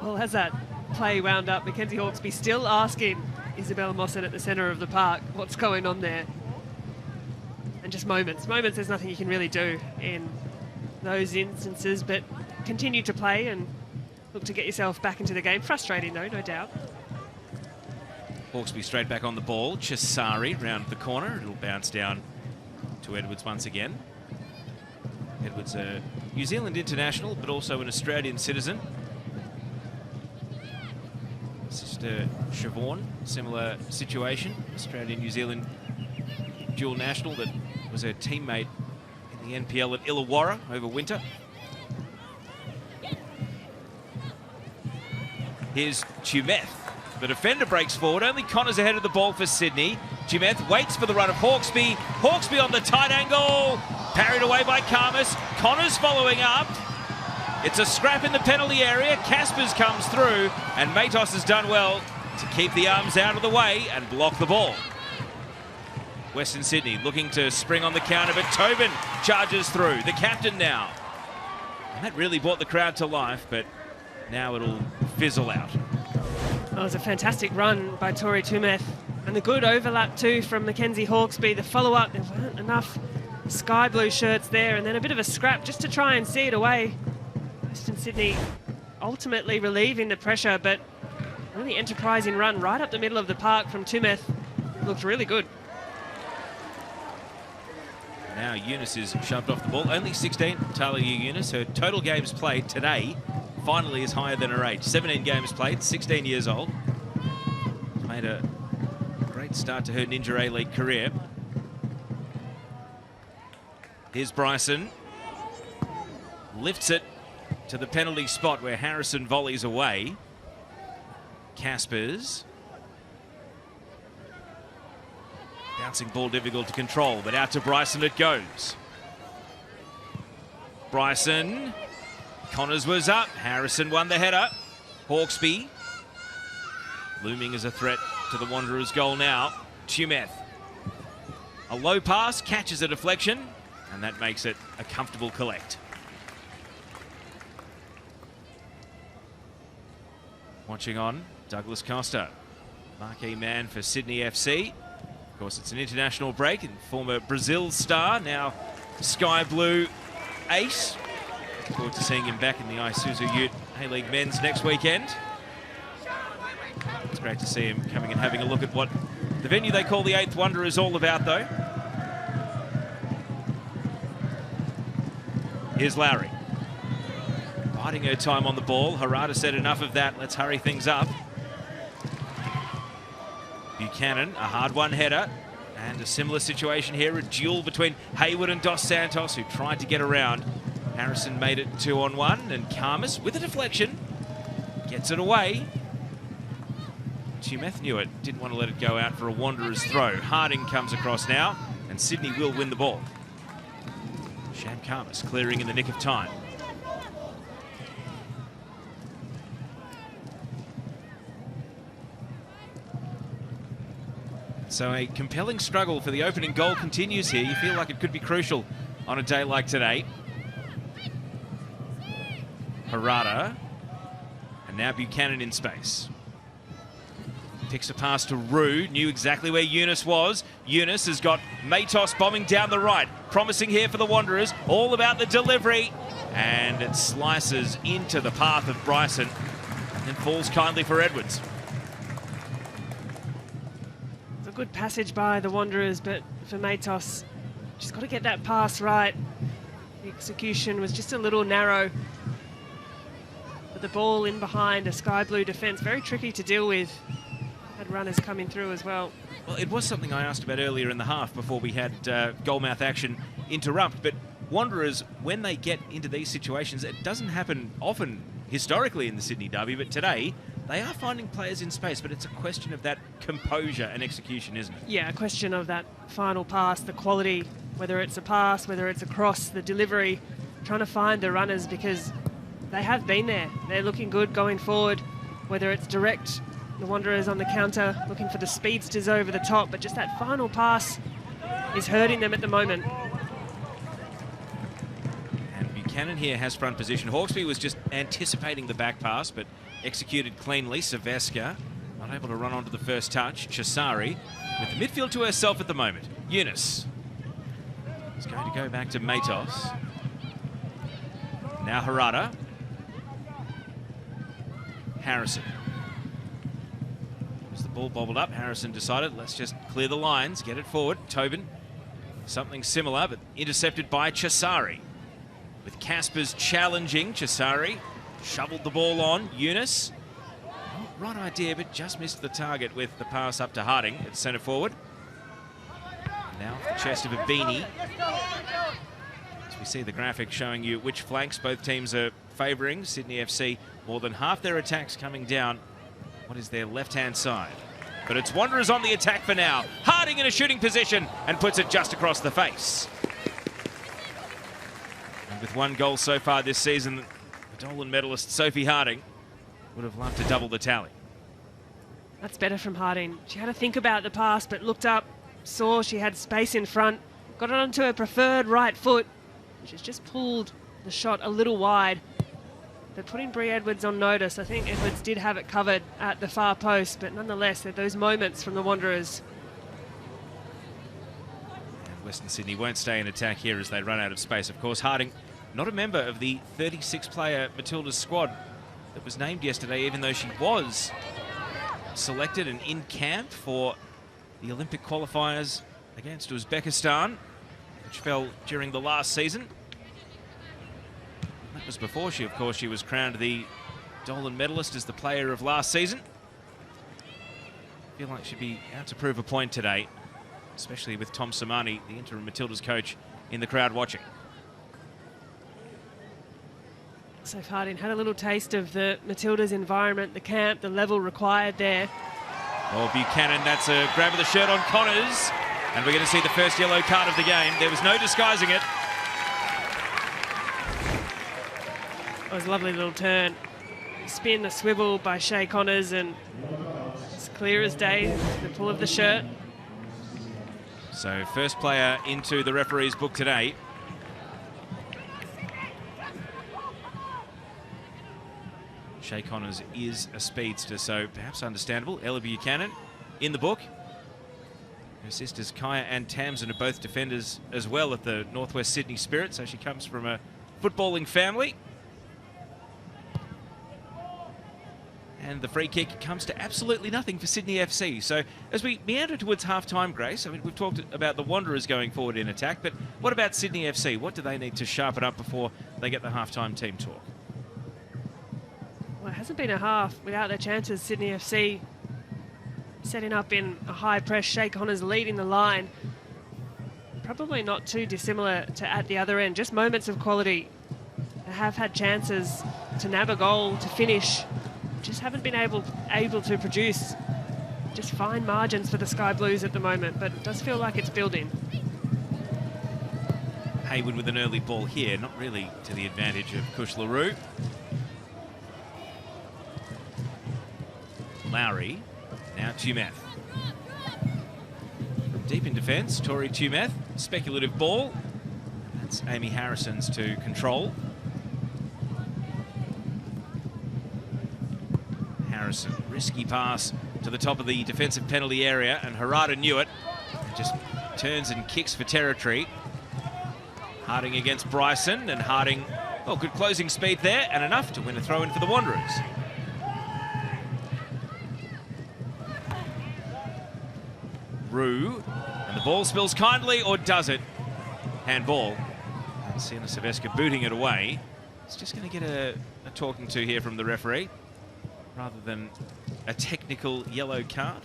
Well, as that play wound up, Mackenzie Hawkesby still asking Isabella Mawson at the centre of the park what's going on there. And just moments, there's nothing you can really do in those instances, but continue to play and look to get yourself back into the game. Frustrating though, no doubt. Hawkesby straight back on the ball. Chisari round the corner. It'll bounce down to Edwards once again. Edwards a New Zealand international, but also an Australian citizen. Sister Siobhan, similar situation. Australian New Zealand dual national that was her teammate in the NPL at Illawarra over winter. Here's Chumeth. The defender breaks forward. Only Connors ahead of the ball for Sydney. Chumeth waits for the run of Hawkesby. Hawkesby on the tight angle. Parried away by Karmas. Connors following up. It's a scrap in the penalty area. Caspers comes through, and Matos has done well to keep the arms out of the way and block the ball. Western Sydney looking to spring on the counter, but Tobin charges through. The captain now. And that really brought the crowd to life, but now it'll fizzle out. That was a fantastic run by Tori Tumeth, and the good overlap too from Mackenzie Hawkesby. The follow-up, there weren't enough sky blue shirts there, and then a bit of a scrap just to try and see it away. Western Sydney ultimately relieving the pressure, but a really enterprising run right up the middle of the park from Tumeth. looked really good. Now Eunice is shoved off the ball. Only 16, Talia Eunice. Her total games played today finally is higher than her age. 17 games played, 16 years old. Made a great start to her Ninja A-League career. Here's Bryson. Lifts it to the penalty spot where Harrison volleys away. Caspers. Bouncing ball difficult to control, but out to Bryson it goes. Bryson. Connors was up. Harrison won the header. Hawkesby. Looming as a threat to the Wanderers' goal now. Tumeth. A low pass, catches a deflection, and that makes it a comfortable collect. Watching on, Douglas Costa. Marquee man for Sydney FC. Of course, it's an international break, and former Brazil star, now Sky Blue ace. Look forward to seeing him back in the Isuzu Ute A-League Men's next weekend. It's great to see him coming and having a look at what the venue they call the Eighth Wonder is all about, though. Here's Lowry. Biding her time on the ball. Harada said enough of that. Let's hurry things up. Buchanan, a hard-won header. And a similar situation here, a duel between Hayward and Dos Santos, who tried to get around. Harrison made it 2-on-1, and Karmas, with a deflection, gets it away. Tumeth knew it, didn't want to let it go out for a Wanderers throw. Harding comes across now, and Sydney will win the ball. Sham Karmas clearing in the nick of time. So a compelling struggle for the opening goal continues here. You feel like it could be crucial on a day like today. Harada, and now Buchanan in space. Picks a pass to Rue, knew exactly where Eunice was. Eunice has got Matos bombing down the right. Promising here for the Wanderers, all about the delivery. And it slices into the path of Bryson and then falls kindly for Edwards. It's a good passage by the Wanderers, but for Matos, just got to get that pass right. The execution was just a little narrow. But the ball in behind a sky blue defence, very tricky to deal with. Had runners coming through as well. Well, it was something I asked about earlier in the half before we had goalmouth action interrupt. But Wanderers, when they get into these situations, it doesn't happen often historically in the Sydney Derby, but today they are finding players in space, but it's a question of that composure and execution, isn't it? Yeah, a question of that final pass, the quality, whether it's a pass, whether it's a cross, the delivery, trying to find the runners because they have been there. They're looking good going forward, whether it's direct, the Wanderers on the counter, looking for the speedsters over the top, but just that final pass is hurting them at the moment. And Buchanan here has front position. Hawkesby was just anticipating the back pass, but executed cleanly. Saveska not able to run onto the first touch. Chisari with the midfield to herself at the moment. Eunice is going to go back to Matos. Now Harada. Harrison. As the ball bobbled up, Harrison decided, let's just clear the lines, get it forward. Tobin, something similar, but intercepted by Chisari. With Caspers challenging, Chisari shoveled the ball on. Eunice, right idea, but just missed the target with the pass up to Harding at centre forward. Now the chest of Abini. As we see the graphic showing you which flanks both teams are favouring. Sydney FC, more than half their attacks coming down what is their left-hand side. But it's Wanderers on the attack for now. Harding in a shooting position and puts it just across the face. And with one goal so far this season, the Dolan medalist Sophie Harding would have loved to double the tally. That's better from Harding. She had to think about the pass, but looked up, saw she had space in front, got it onto her preferred right foot. She's just pulled the shot a little wide. But putting Brie Edwards on notice, I think Edwards did have it covered at the far post, but nonetheless, there are those moments from the Wanderers. And Western Sydney won't stay in attack here as they run out of space. Of course, Harding, not a member of the 36-player Matildas squad that was named yesterday, even though she was selected and in camp for the Olympic qualifiers against Uzbekistan, which fell during the last season. That was before she, of course, she was crowned the Dolan medalist as the player of last season. I feel like she'd be out to prove a point today, especially with Tom Samani, the interim Matildas coach, in the crowd watching. So Harding had a little taste of the Matildas environment, the camp, the level required there. Oh, Buchanan, that's a grab of the shirt on Connors. And we're going to see the first yellow card of the game. There was no disguising it. It was a lovely little turn. Spin, a swivel by Shay Connors, and it's clear as day, the pull of the shirt. So first player into the referee's book today. Shay Connors is a speedster, so perhaps understandable. Ella Buchanan in the book. Her sisters Kaya and Tamsin are both defenders as well at the Northwest Sydney Spirit, so she comes from a footballing family. And the free kick comes to absolutely nothing for Sydney FC. So as we meander towards half-time, Grace, I mean, we've talked about the Wanderers going forward in attack, but what about Sydney FC? What do they need to sharpen up before they get the half-time team talk? Well, it hasn't been a half without their chances. Sydney FC setting up in a high press. Shay Connors leading the line. Probably not too dissimilar to at the other end. Just moments of quality. They have had chances to nab a goal, to finish. Just haven't been able to produce. Just fine margins for the Sky Blues at the moment, but it does feel like it's building. Haywood with an early ball here, not really to the advantage of Kush LaRue. Lowry, now Tumeth. Deep in defence, Tori Tumeth, speculative ball. That's Amy Harrison's to control. Harrison, risky pass to the top of the defensive penalty area, and Harada knew it. Just turns and kicks for territory. Harding against Bryson, and Harding, well, good closing speed there, and enough to win a throw-in for the Wanderers. Rue, and the ball spills kindly, or does it? Handball. And Sienna Silvestre booting it away. It's just going to get a talking to here from the referee, rather than a technical yellow card.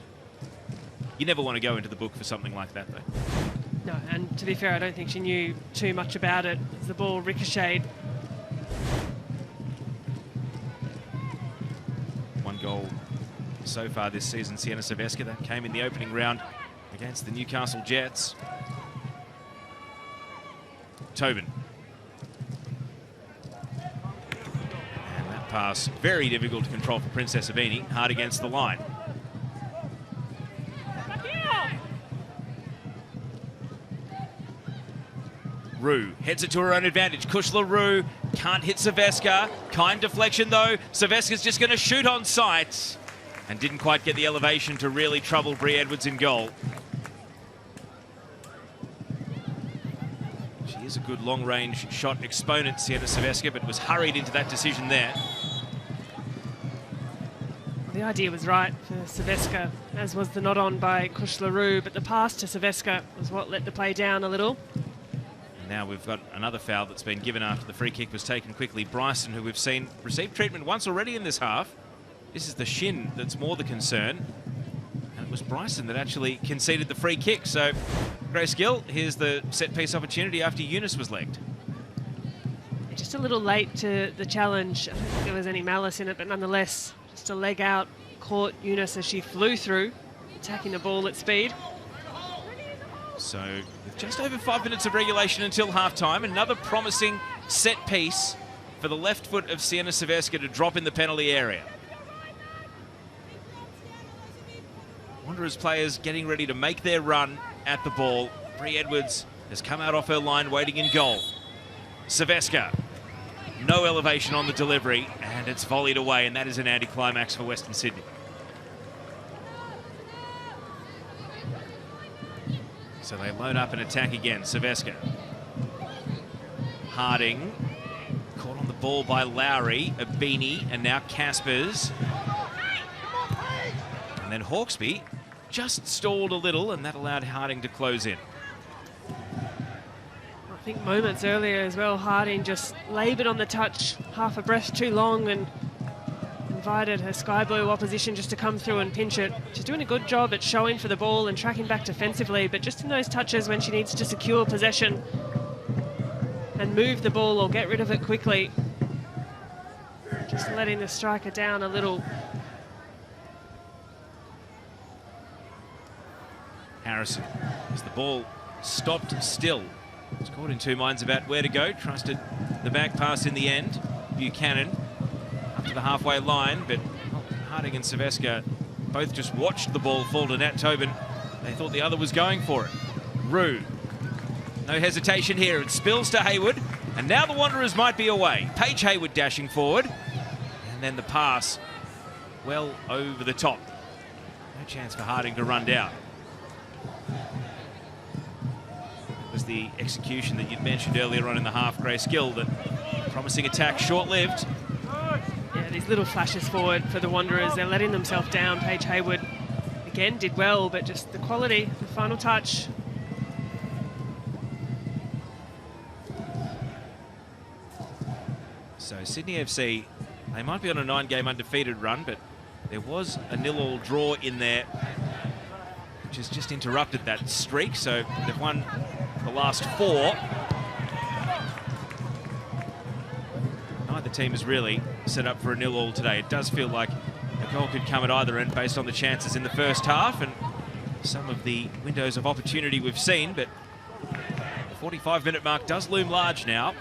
You never want to go into the book for something like that, though. No, and to be fair, I don't think she knew too much about it as the ball ricocheted. One goal so far this season, Sienna Silvestre. That came in the opening round against the Newcastle Jets. Tobin. And that pass, very difficult to control for Princess Abini. Hard against the line. Rue heads it to her own advantage. Kush LaRue can't hit Silvestre. Kind deflection though. Silvestre's just going to shoot on sight and didn't quite get the elevation to really trouble Brie Edwards in goal. She is a good long-range shot exponent, Sienna Silvestre, but was hurried into that decision there. The idea was right for Silvestre, as was the nod-on by Kush LaRue, but the pass to Silvestre was what let the play down a little. Now we've got another foul that's been given after the free kick was taken quickly. Bryson, who we've seen receive treatment once already in this half. This is the shin that's more the concern. And it was Bryson that actually conceded the free kick. So, Grace Gill, here's the set-piece opportunity after Eunice was legged. Just a little late to the challenge. I don't think there was any malice in it, but nonetheless, just a leg out, caught Eunice as she flew through, attacking the ball at speed. So, with just over 5 minutes of regulation until half-time, another promising set piece for the left foot of Sienna Silvestre to drop in the penalty area. Wanderers players getting ready to make their run at the ball. Brie Edwards has come out off her line, waiting in goal. Silvestre, no elevation on the delivery, and it's volleyed away, and that is an anticlimax for Western Sydney. So they load up and attack again. Silvestre. Harding. Caught on the ball by Lowry, Abini, and now Caspers. And then Hawkesby just stalled a little, and that allowed Harding to close in. I think moments earlier as well, Harding just laboured on the touch, half a breath too long, and invited her sky blue opposition just to come through and pinch it. She's doing a good job at showing for the ball and tracking back defensively, but just in those touches when she needs to secure possession and move the ball or get rid of it quickly, just letting the striker down a little. Harrison, as the ball stopped still, was caught in two minds about where to go, trusted the back pass in the end. Buchanan up to the halfway line, but Harding and Saveska both just watched the ball fall to Nat Tobin. They thought the other was going for it. Rue, no hesitation here. It spills to Hayward, and now the Wanderers might be away. Paige Hayward dashing forward, and then the pass well over the top. No chance for Harding to run down. It was the execution that you'd mentioned earlier on in the half, Grace Gill, that promising attack short-lived. Yeah, these little flashes forward for the Wanderers. They're letting themselves down. Paige Hayward, again, did well, but just the quality, the final touch. So Sydney FC, they might be on a 9-game undefeated run, but there was a 0-0 draw in there, which has just interrupted that streak. So they've won the last 4. Neither team is really set up for a 0-0 today. It does feel like a goal could come at either end based on the chances in the first half and some of the windows of opportunity we've seen, but the 45-minute mark does loom large now.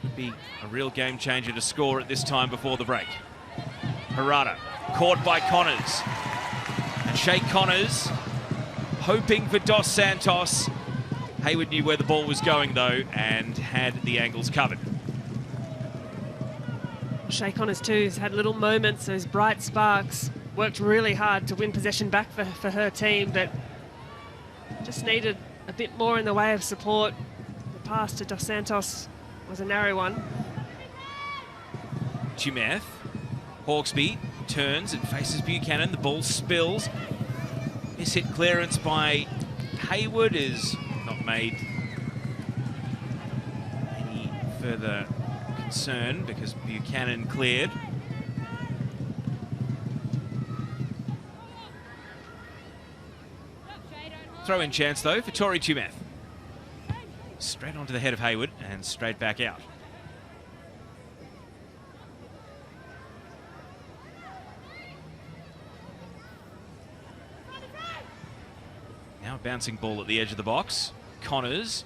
Could be a real game changer to score at this time before the break. Harada caught by Connors, and Shay Connors hoping for Dos Santos. Hayward knew where the ball was going though and had the angles covered. Shay Connors too has had little moments, those bright sparks, worked really hard to win possession back for her team, but just needed a bit more in the way of support. The pass to Dos Santos was a narrow one. Tumeth, Hawkesby turns and faces Buchanan. The ball spills. Miss-hit clearance by Hayward is not made any further concern because Buchanan cleared. Throw-in chance though for Tori Tumeth. Straight onto the head of Hayward and straight back out. Now a bouncing ball at the edge of the box. Connors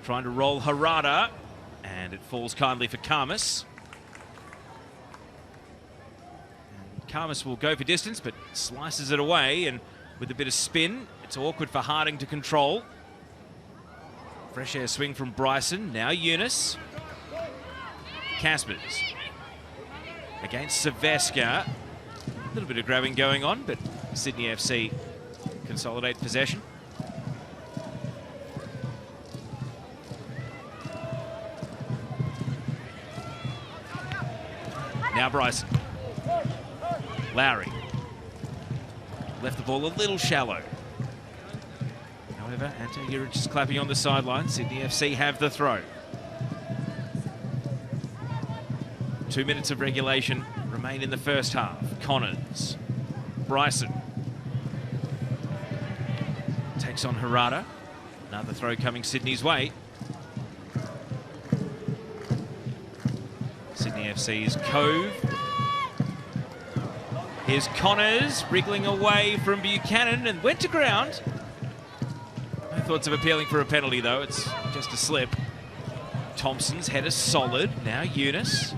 trying to roll Harada, and it falls kindly for Karmas. And Karmas will go for distance, but slices it away, and with a bit of spin, it's awkward for Harding to control. Fresh air swing from Bryson, now Eunice. Caspers against Saveska. A little bit of grabbing going on, but Sydney FC consolidate possession. Now Bryson. Lowry. Left the ball a little shallow. However, Ante Yurich is clapping on the sideline. Sydney FC have the throw. 2 minutes of regulation remain in the first half. Connors. Bryson. Takes on Harada. Another throw coming Sydney's way. Sydney FC's Cove. Here's Connors wriggling away from Buchanan and went to ground. No thoughts of appealing for a penalty though, it's just a slip. Thompson's header solid, now Eunice.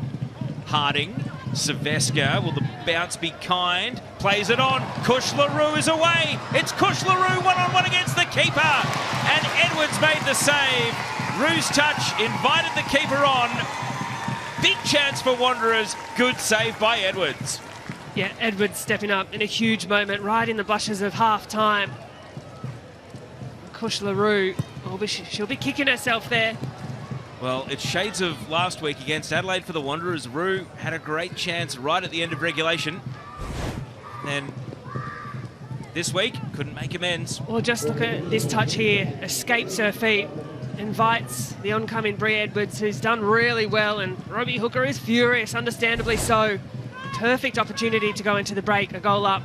Harding, Saveska, will the bounce be kind? Plays it on, Kush LaRue is away! It's Kush LaRue one-on-one against the keeper! And Edwards made the save. Rue's touch invited the keeper on. Big chance for Wanderers, good save by Edwards. Yeah, Edwards stepping up in a huge moment, right in the blushes of half-time. Kush LaRue, she'll be kicking herself there. Well, it's shades of last week against Adelaide for the Wanderers. Rue had a great chance right at the end of regulation. Then this week, couldn't make amends. Well, just look at this touch here. Escapes her feet. Invites the oncoming Brie Edwards, who's done really well, and Robbie Hooker is furious, understandably so. Perfect opportunity to go into the break, a goal up.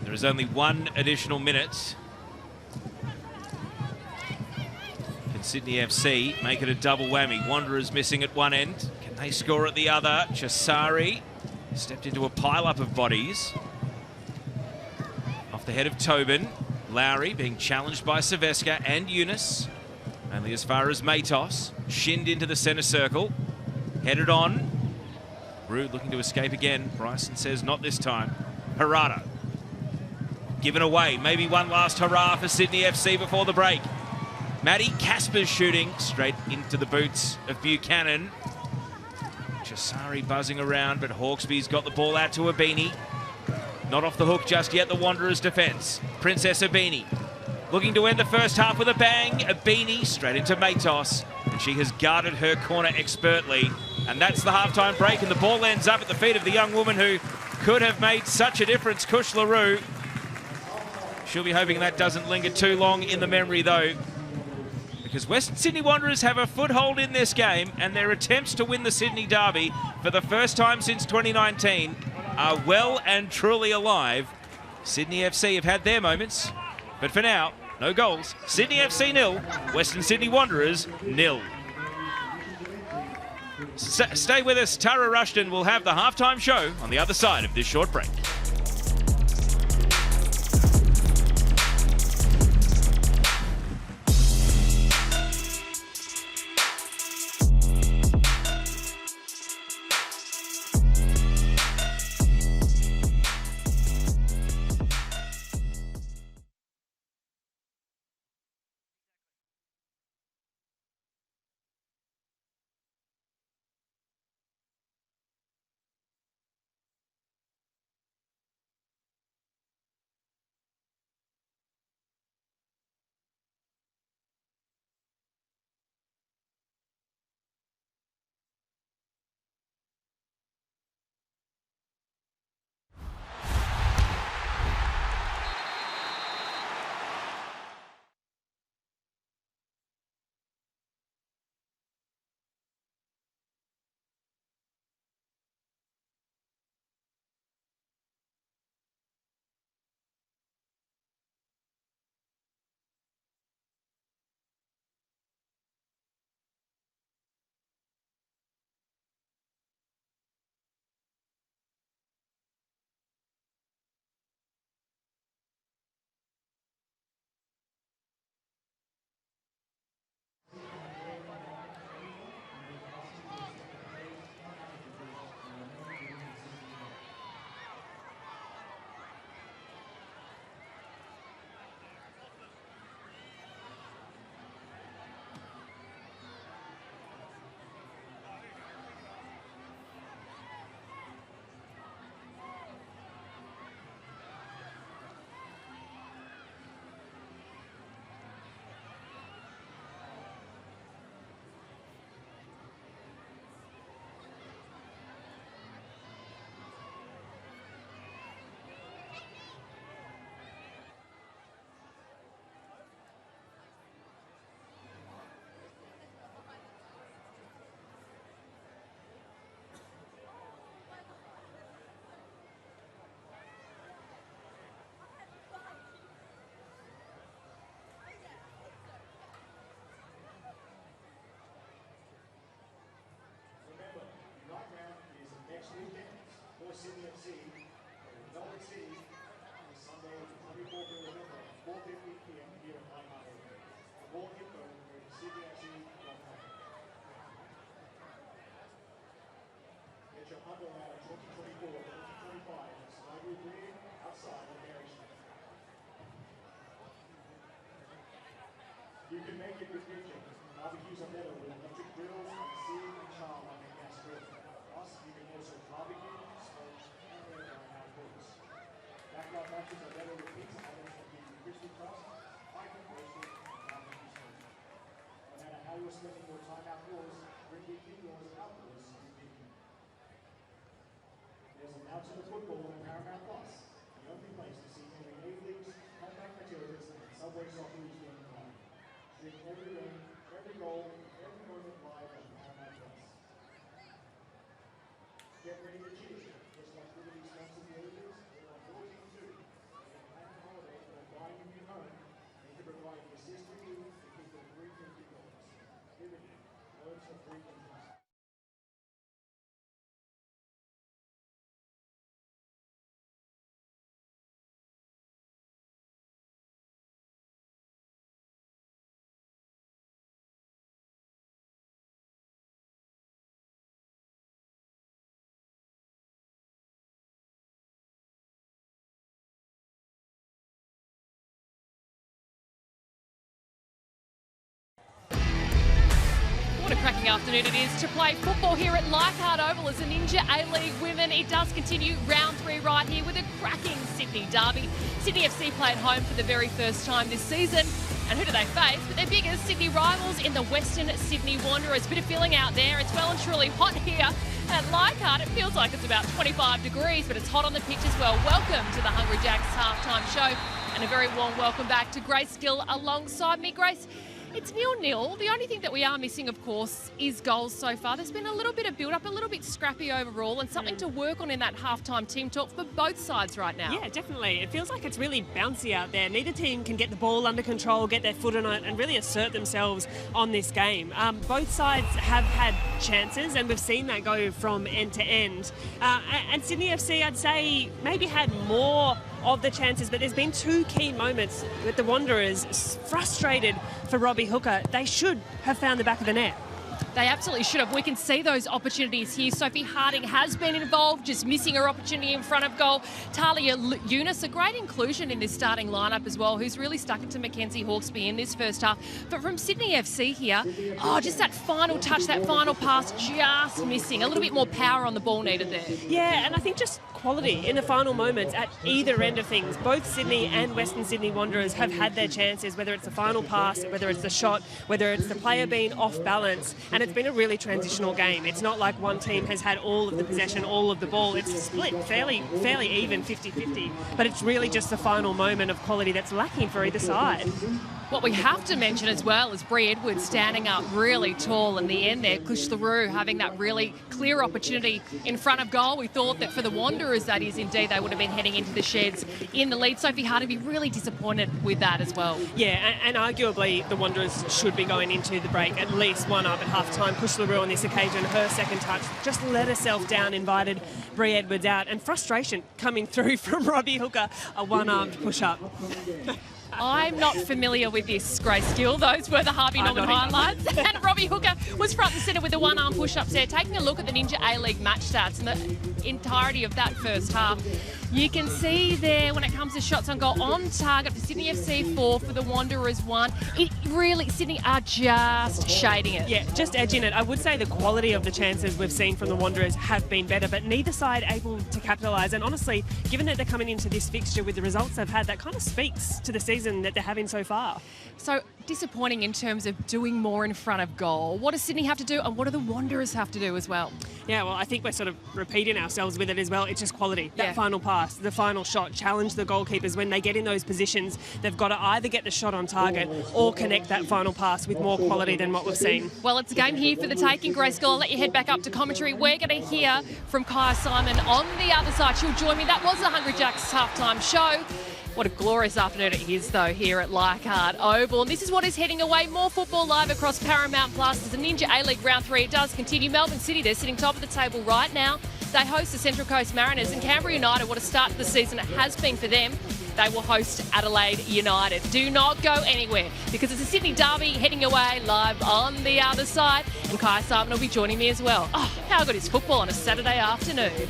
There is only 1 additional minute. Can Sydney FC make it a double whammy? Wanderers missing at one end. Can they score at the other? Chasari stepped into a pile-up of bodies. Off the head of Tobin. Lowry being challenged by Silvesca and Eunice. Only as far as Matos. Shinned into the centre circle. Headed on. Rude looking to escape again. Bryson says not this time. Harada. Given away. Maybe one last hurrah for Sydney FC before the break. Maddie Casper's shooting straight into the boots of Buchanan. Chasari buzzing around, but Hawkesby's got the ball out to Abini. Not off the hook just yet, the Wanderers' defence. Princess Abini looking to end the first half with a bang. Abini straight into Matos, and she has guarded her corner expertly. And that's the halftime break, and the ball ends up at the feet of the young woman who could have made such a difference, Kush LaRue. She'll be hoping that doesn't linger too long in the memory, though, because Western Sydney Wanderers have a foothold in this game, and their attempts to win the Sydney Derby for the first time since 2019 are well and truly alive. Sydney FC have had their moments, but for now, no goals. Sydney FC 0, Western Sydney Wanderers 0. Stay with us. Tara Rushton will have the halftime show on the other side of this short break. Sydney FC, Melbourne City, on Sunday, 24th of November, 4:50 p.m. here at Waikato. For more info, go to sydneyfc.com. Get your underline 2024-2025 Sligo Green outside of Mary Street. You can make it with Gibson. Barbecues are better with electric grills and searing and charm like a gas grill. Plus, you can also barbecue, smoke, and air dry outdoors. Backyard matches are better with pizza ovens that give you crispy crust, bacon roasted, and barbecue smoke. No matter how you're spending your time outdoors, bring with you yours outdoors to Gibson. There's a now to the football on Paramount Plus, the only place to see every A-Leagues, Subway soccer is game live. Stream every game, every goal, every moment live on Paramount Plus. Get ready to cheer, just like Liberty sponsored leaders, they're on 14 too. They can plan a holiday or buying a new home, they can provide the assistance you need to keep their dream goals. Liberty, words of freedom. What a cracking afternoon it is to play football here at Leichhardt Oval as the Ninja A-League women. It does continue round 3 right here with a cracking Sydney derby. Sydney FC play at home for the very first time this season. And who do they face? But their biggest Sydney rivals in the Western Sydney Wanderers. Bit of feeling out there. It's well and truly hot here at Leichhardt. It feels like it's about 25 degrees, but it's hot on the pitch as well. Welcome to the Hungry Jacks halftime show. And a very warm welcome back to Grace Gill alongside me. Grace, it's 0-0. The only thing that we are missing, of course, is goals so far. There's been a little bit of build-up, a little bit scrappy overall, and something to work on in that halftime team talk for both sides right now. Yeah, definitely. It feels like it's really bouncy out there. Neither team can get the ball under control, get their foot on it, and really assert themselves on this game. Both sides have had chances, and we've seen that go from end to end. And Sydney FC, I'd say, maybe had more of the chances, but there's been 2 key moments with the Wanderers frustrated for Robbie Hooker. They should have found the back of the net. They absolutely should have. We can see those opportunities here. Sophie Harding has been involved, just missing her opportunity in front of goal. Talia Eunice, a great inclusion in this starting lineup as well, who's really stuck it to Mackenzie Hawkesby in this first half. But from Sydney FC here, just that final touch, that final pass, just missing. A little bit more power on the ball needed there. Yeah, and I think just quality in the final moments at either end of things. Both Sydney and Western Sydney Wanderers have had their chances, whether it's the final pass, whether it's the shot, whether it's the player being off balance. And it's been a really transitional game. It's not like one team has had all of the possession, all of the ball. It's split fairly even 50-50. But it's really just the final moment of quality that's lacking for either side. What we have to mention as well is Brie Edwards standing up really tall in the end there. Kush LaRue having that really clear opportunity in front of goal. We thought that for the Wanderers, that is indeed, they would have been heading into the sheds in the lead. Sophie Harding be really disappointed with that as well. Yeah, and arguably the Wanderers should be going into the break at least 1 up at half-time. Kush LaRue on this occasion, her second touch, just let herself down, invited Brie Edwards out. And frustration coming through from Robbie Hooker, a one-armed push-up. I'm not familiar with this, Grace Gill. Those were the Harvey Norman highlights. And Robbie Hooker was front and centre with the one-arm push-ups there. Taking a look at the Ninja A-League match stats and the entirety of that first half, you can see there when it comes to shots on goal, on target for Sydney FC 4, for the Wanderers 1. It really, Sydney are just shading it. Yeah, just edging it. I would say the quality of the chances we've seen from the Wanderers have been better, but neither side able to capitalise. And honestly, given that they're coming into this fixture with the results they've had, that kind of speaks to the season that they're having so far. So disappointing in terms of doing more in front of goal. What does Sydney have to do, and what do the Wanderers have to do as well? Yeah, well, I think we're sort of repeating ourselves with it as well. It's just quality. That final pass, the final shot, challenge the goalkeepers when they get in those positions. They've got to either get the shot on target or connect that final pass with more quality than what we've seen. Well, it's a game here for the taking. Grace Gill, I'll let you head back up to commentary. We're going to hear from Kaya Simon on the other side. She'll join me. That was the Hungry Jacks halftime show. What a glorious afternoon it is, though, here at Leichhardt Oval. And this is what is heading away. More football live across Paramount Plus as the Ninja A-League Round 3. It does continue. Melbourne City, they're sitting top of the table right now. They host the Central Coast Mariners, and Canberra United, what a start to the season it has been for them. They will host Adelaide United. Do not go anywhere, because it's a Sydney derby heading away live on the other side. And Kaya Simon will be joining me as well. Oh, how good is football on a Saturday afternoon?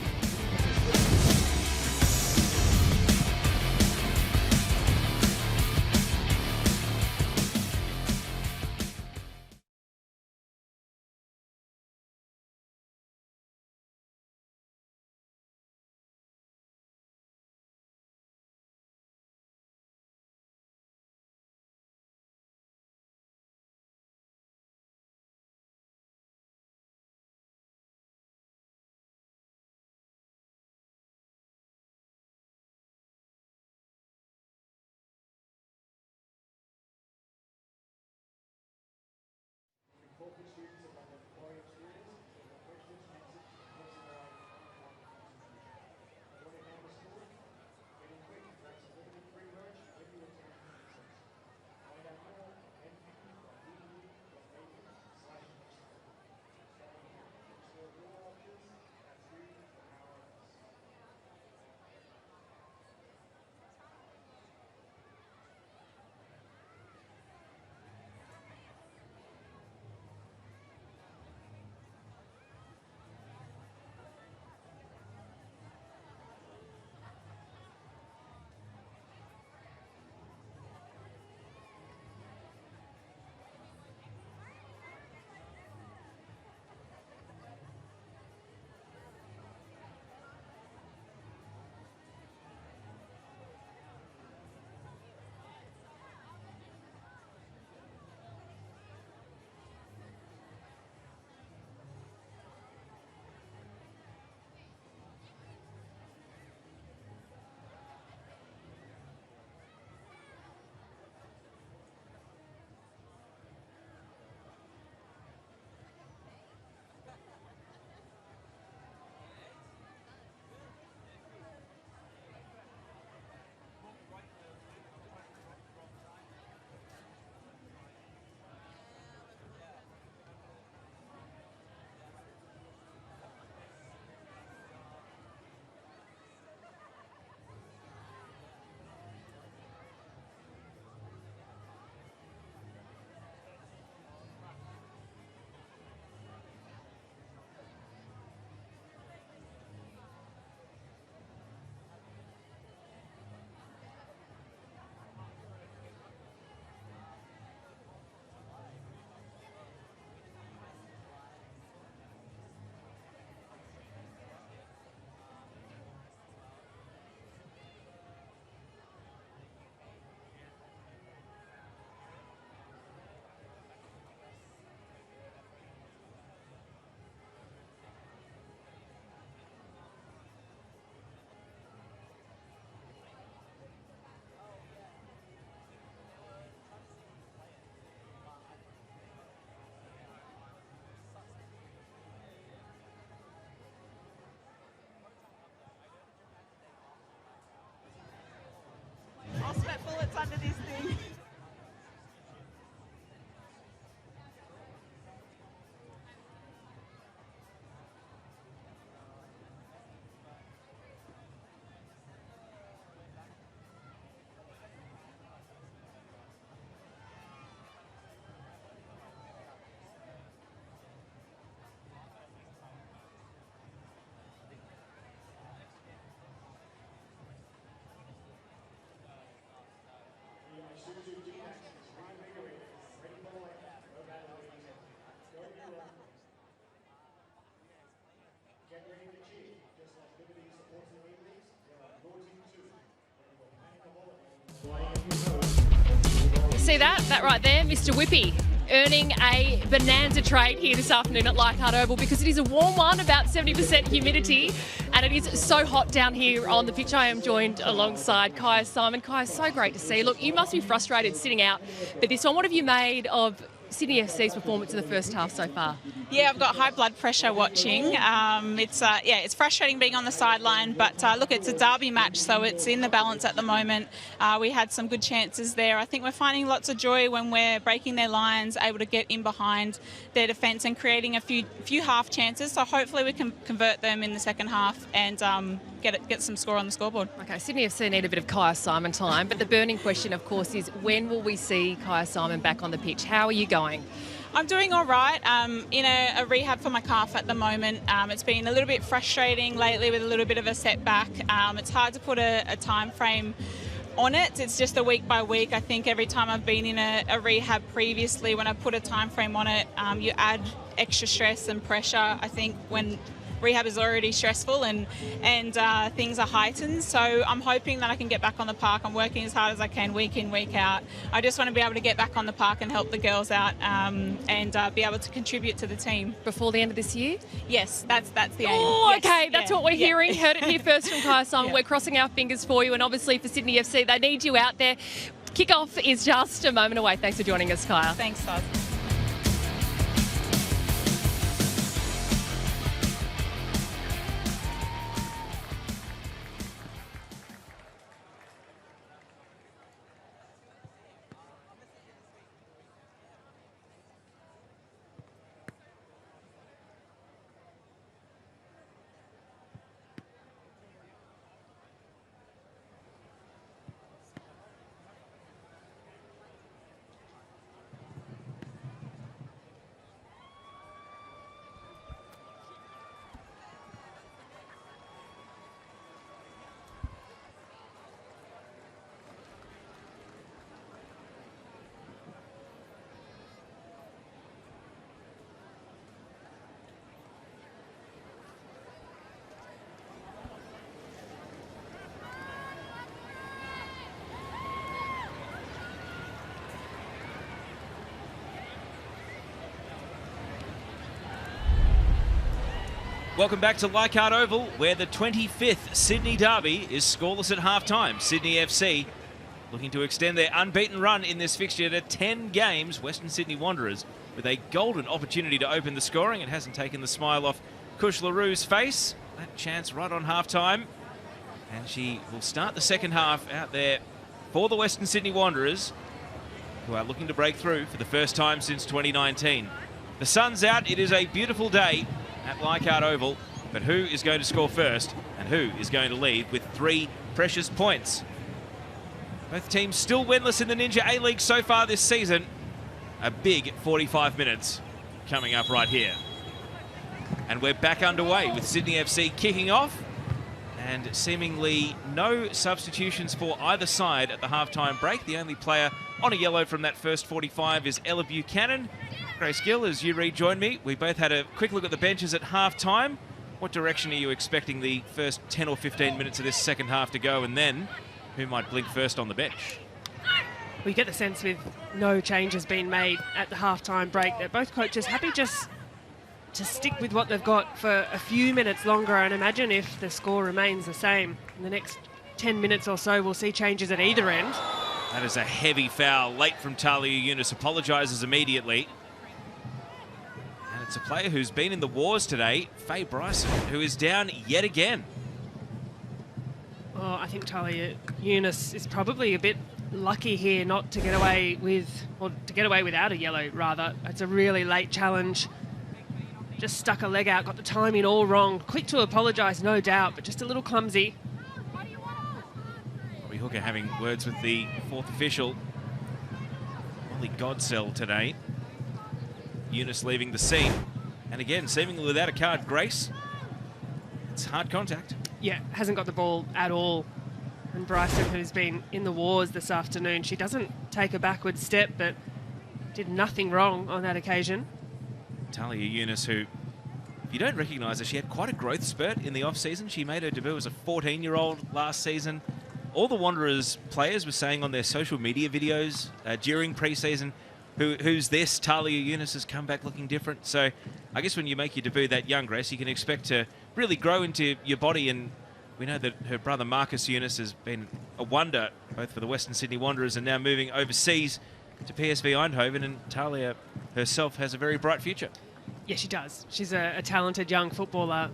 See that? That right there, Mr. Whippy, earning a bonanza trade here this afternoon at Leichhardt Oval because it is a warm one, about 70% humidity, and it is so hot down here on the pitch. I am joined alongside Kyah Simon. Kyah, so great to see you. Look, you must be frustrated sitting out, but this one, what have you made of Sydney FC's performance in the first half so far? Yeah, I've got high blood pressure watching. It's frustrating being on the sideline, but look, it's a derby match, so it's in the balance at the moment. We had some good chances there. I think we're finding lots of joy when we're breaking their lines, able to get in behind their defence and creating a few half chances. So hopefully we can convert them in the second half and get some score on the scoreboard. Okay, Sydney FC need a bit of Kyah Simon time, but the burning question, of course, is when will we see Kyah Simon back on the pitch? How are you going? I'm doing all right. In a rehab for my calf at the moment. It's been a little bit frustrating lately with a little bit of a setback. It's hard to put a time frame on it. It's just a week by week. I think every time I've been in a rehab previously, when I put a time frame on it, you add extra stress and pressure. I think when rehab is already stressful and things are heightened. So I'm hoping that I can get back on the park. I'm working as hard as I can week in, week out. I just want to be able to get back on the park and help the girls out and be able to contribute to the team. Before the end of this year? Yes, that's the aim. Oh, yes. okay, that's what we're hearing. Heard it here first from Kyah Simon. Yeah. We're crossing our fingers for you, and obviously for Sydney FC, they need you out there. Kick-off is just a moment away. Thanks for joining us, Kyah. Thanks, Todd. Welcome back to Leichhardt Oval, where the 25th Sydney Derby is scoreless at half-time. Sydney FC looking to extend their unbeaten run in this fixture to 10 games. Western Sydney Wanderers with a golden opportunity to open the scoring. It hasn't taken the smile off Kush LaRue's face. That chance right on half-time. And she will start the second half out there for the Western Sydney Wanderers, who are looking to break through for the first time since 2019. The sun's out. It is a beautiful day at Leichhardt Oval, but who is going to score first and who is going to lead with 3 precious points? Both teams still winless in the Ninja A-League so far this season. A big 45 minutes coming up right here. And we're back underway with Sydney FC kicking off, and seemingly no substitutions for either side at the halftime break. The only player on a yellow from that first 45 is Ella Buchanan. Grace Gill, as you rejoin me, we both had a quick look at the benches at half-time. What direction are you expecting the first 10 or 15 minutes of this second half to go, and then who might blink first on the bench? We get the sense with no changes being made at the halftime break that both coaches happy just to stick with what they've got for a few minutes longer, and imagine if the score remains the same. In the next 10 minutes or so, we'll see changes at either end. That is a heavy foul late from Talia Yunus, apologises immediately. It's a player who's been in the wars today, Faye Bryson, who is down yet again. Oh, I think Talia Yunus is probably a bit lucky here not to get away with, or to get away without a yellow, rather. It's a really late challenge. Just stuck a leg out, got the timing all wrong. Quick to apologise, no doubt, but just a little clumsy. Robbie Hooker having words with the fourth official, Molly Godsell, today. Yunus leaving the scene, and again, seemingly without a card, Grace. It's hard contact. Yeah, hasn't got the ball at all. And Bryson, who's been in the wars this afternoon, she doesn't take a backward step, but did nothing wrong on that occasion. Talia Yunus, who, if you don't recognise her, she had quite a growth spurt in the off-season. She made her debut as a 14-year-old last season, all the Wanderers players were saying on their social media videos during pre-season, who's this? Talia Younis has come back looking different. So I guess when you make your debut that young, Grace, you can expect to really grow into your body. And we know that her brother Marcus Younis has been a wonder both for the Western Sydney Wanderers and now moving overseas to PSV Eindhoven. And Talia herself has a very bright future. Yeah, she does. She's a talented young footballer.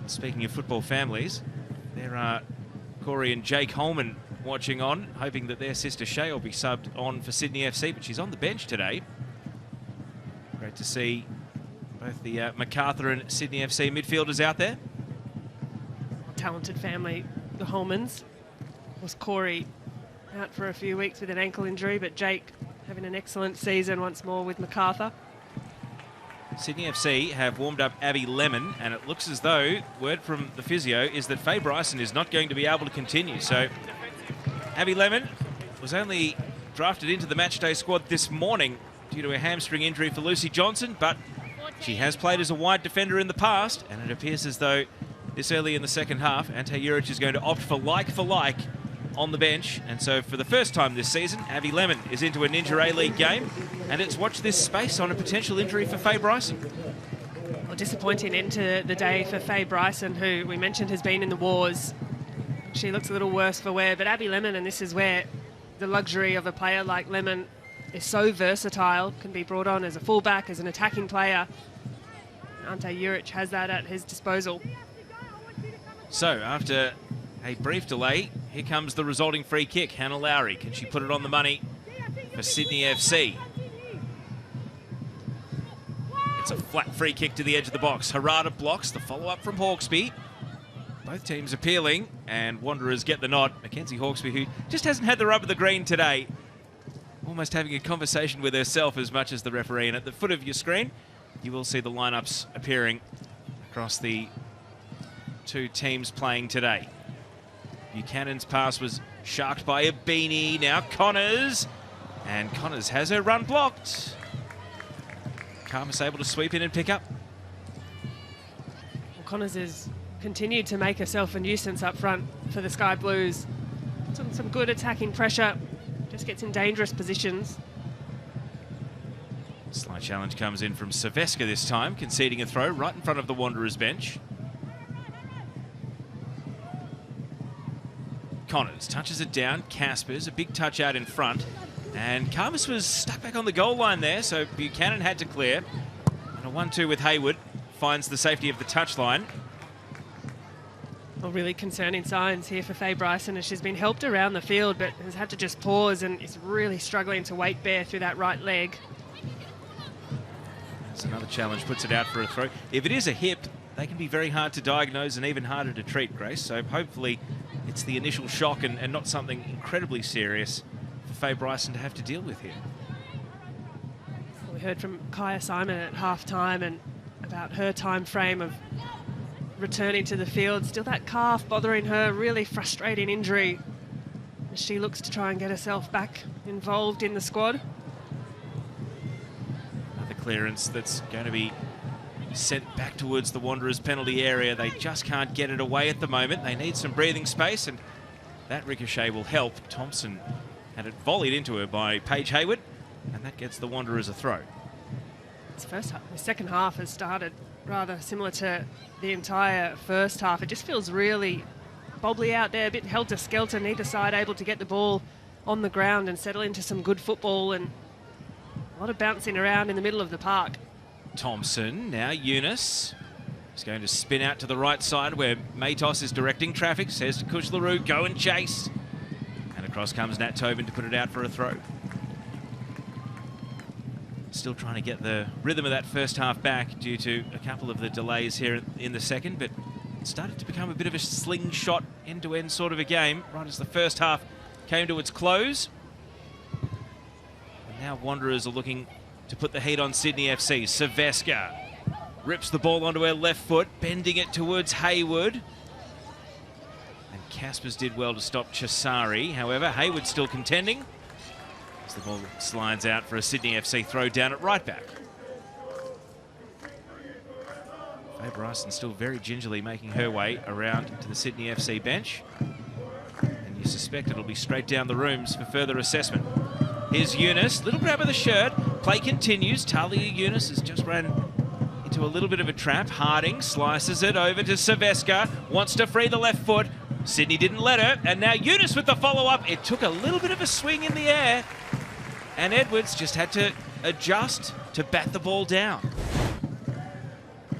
Speaking of football families, there are Corey and Jake Holman watching on, hoping that their sister Shay will be subbed on for Sydney FC, but she's on the bench today. Great to see both the MacArthur and Sydney FC midfielders out there. Talented family, the Holmans. Was Corey out for a few weeks with an ankle injury, but Jake having an excellent season once more with MacArthur. Sydney FC have warmed up Abby Lemon, and it looks as though word from the physio is that Faye Bryson is not going to be able to continue. So Abby Lemon was only drafted into the matchday squad this morning due to a hamstring injury for Lucy Johnson, but she has played as a wide defender in the past, and it appears as though this early in the second half, Ante Juric is going to opt for like on the bench. And so for the first time this season, Abby Lemon is into a Ninja A-League game, and it's watch this space on a potential injury for Faye Bryson. Well, disappointing end to the day for Faye Bryson, who we mentioned has been in the wars. She looks a little worse for wear, but Abby Lemon, and this is where the luxury of a player like Lemon is so versatile, can be brought on as a fullback, as an attacking player. Ante Juric has that at his disposal. So after a brief delay, here comes the resulting free kick. Hannah Lowry, can she put it on the money for Sydney FC? It's a flat free kick to the edge of the box. Harada blocks the follow-up from Hawkesby. Both teams appealing, and Wanderers get the nod. Mackenzie Hawkesby, who just hasn't had the rub of the green today, almost having a conversation with herself as much as the referee. And at the foot of your screen, you will see the lineups appearing across the two teams playing today. Buchanan's pass was sharked by a beanie. Now Connors, and Connors has her run blocked. Karmas able to sweep in and pick up. Well, Connors has continued to make herself a nuisance up front for the Sky Blues. Some good attacking pressure, just gets in dangerous positions. Slight challenge comes in from Silvesca this time, conceding a throw right in front of the Wanderers bench. Connors touches it down. Caspers, a big touch out in front. And Karmas was stuck back on the goal line there, so Buchanan had to clear. And a 1-2 with Hayward finds the safety of the touchline. Well, really concerning signs here for Faye Bryson, as she's been helped around the field, but has had to just pause and is really struggling to weight bear through that right leg. That's another challenge, puts it out for a throw. If it is a hip, they can be very hard to diagnose and even harder to treat, Grace. So hopefully it's the initial shock and not something incredibly serious for Faye Bryson to have to deal with here. We heard from Kaya Simon at half-time and about her time frame of returning to the field. Still that calf bothering her, really frustrating injury as she looks to try and get herself back involved in the squad. Another clearance that's going to be sent back towards the Wanderers penalty area. They just can't get it away at the moment. They need some breathing space, and that ricochet will help. Thompson had it volleyed into her by Paige Hayward, and that gets the Wanderers a throw. The second half has started rather similar to the entire first half. It just feels really bobbly out there, a bit helter-skelter, neither side able to get the ball on the ground and settle into some good football, and a lot of bouncing around in the middle of the park. Thompson, now Younis. He's going to spin out to the right side where Matos is directing traffic. Says to Kush LaRue, go and chase. And across comes Nat Tobin to put it out for a throw. Still trying to get the rhythm of that first half back due to a couple of the delays here in the second, but it started to become a bit of a slingshot end-to-end sort of a game right as the first half came to its close. And now Wanderers are looking to put the heat on Sydney FC. Silvesca rips the ball onto her left foot, bending it towards Hayward. And Caspers did well to stop Chisari. However, Hayward still contending as the ball slides out for a Sydney FC throw down at right back. Faye Bryson still very gingerly making her way around to the Sydney FC bench. And you suspect it'll be straight down the rooms for further assessment. Here's Eunice, little grab of the shirt. Play continues. Talia Eunice has just ran into a little bit of a trap. Harding slices it over to Silvesca. Wants to free the left foot. Sydney didn't let her. And now Eunice with the follow-up. It took a little bit of a swing in the air. And Edwards just had to adjust to bat the ball down.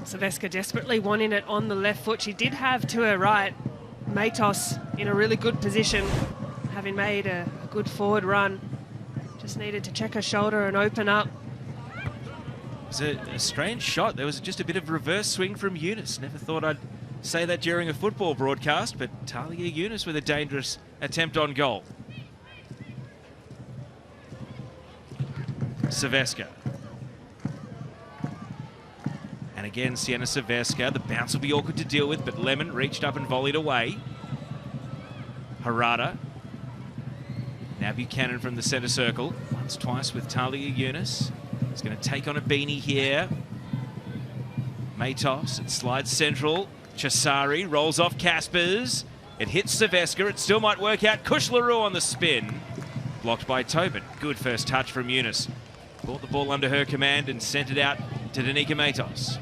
Silvesca desperately wanting it on the left foot. She did have to her right Matos in a really good position, having made a good forward run. Just needed to check her shoulder and open up. It was a strange shot. There was just a bit of reverse swing from Eunice. Never thought I'd say that during a football broadcast, but Talia Eunice with a dangerous attempt on goal. Silvesca. And again, Sienna Silvesca. The bounce will be awkward to deal with, but Lemon reached up and volleyed away. Harada. Now Buchanan from the centre circle. Once, twice with Talia Eunice. He's going to take on a beanie here. Matos, it slides central. Chisari rolls off Caspers. It hits Silvesca. It still might work out. Kush LaRue on the spin. Blocked by Tobin. Good first touch from Eunice. Brought the ball under her command and sent it out to Danica Matos.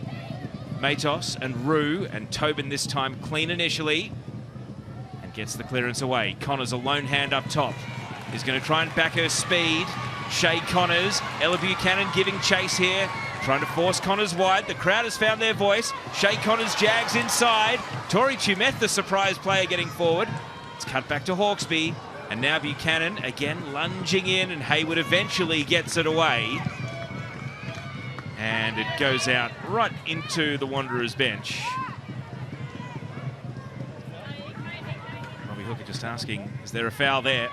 Matos and Rue and Tobin this time clean initially. And gets the clearance away. Connors a lone hand up top. He's going to try and back her speed. Shay Connors, Ella Buchanan giving chase here. Trying to force Connors wide. The crowd has found their voice. Shay Connors jags inside. Tori Tumeth, the surprise player, getting forward. It's cut back to Hawkesby. And now Buchanan again lunging in, and Hayward eventually gets it away. And it goes out right into the Wanderers bench. Robbie Hooker just asking, is there a foul there?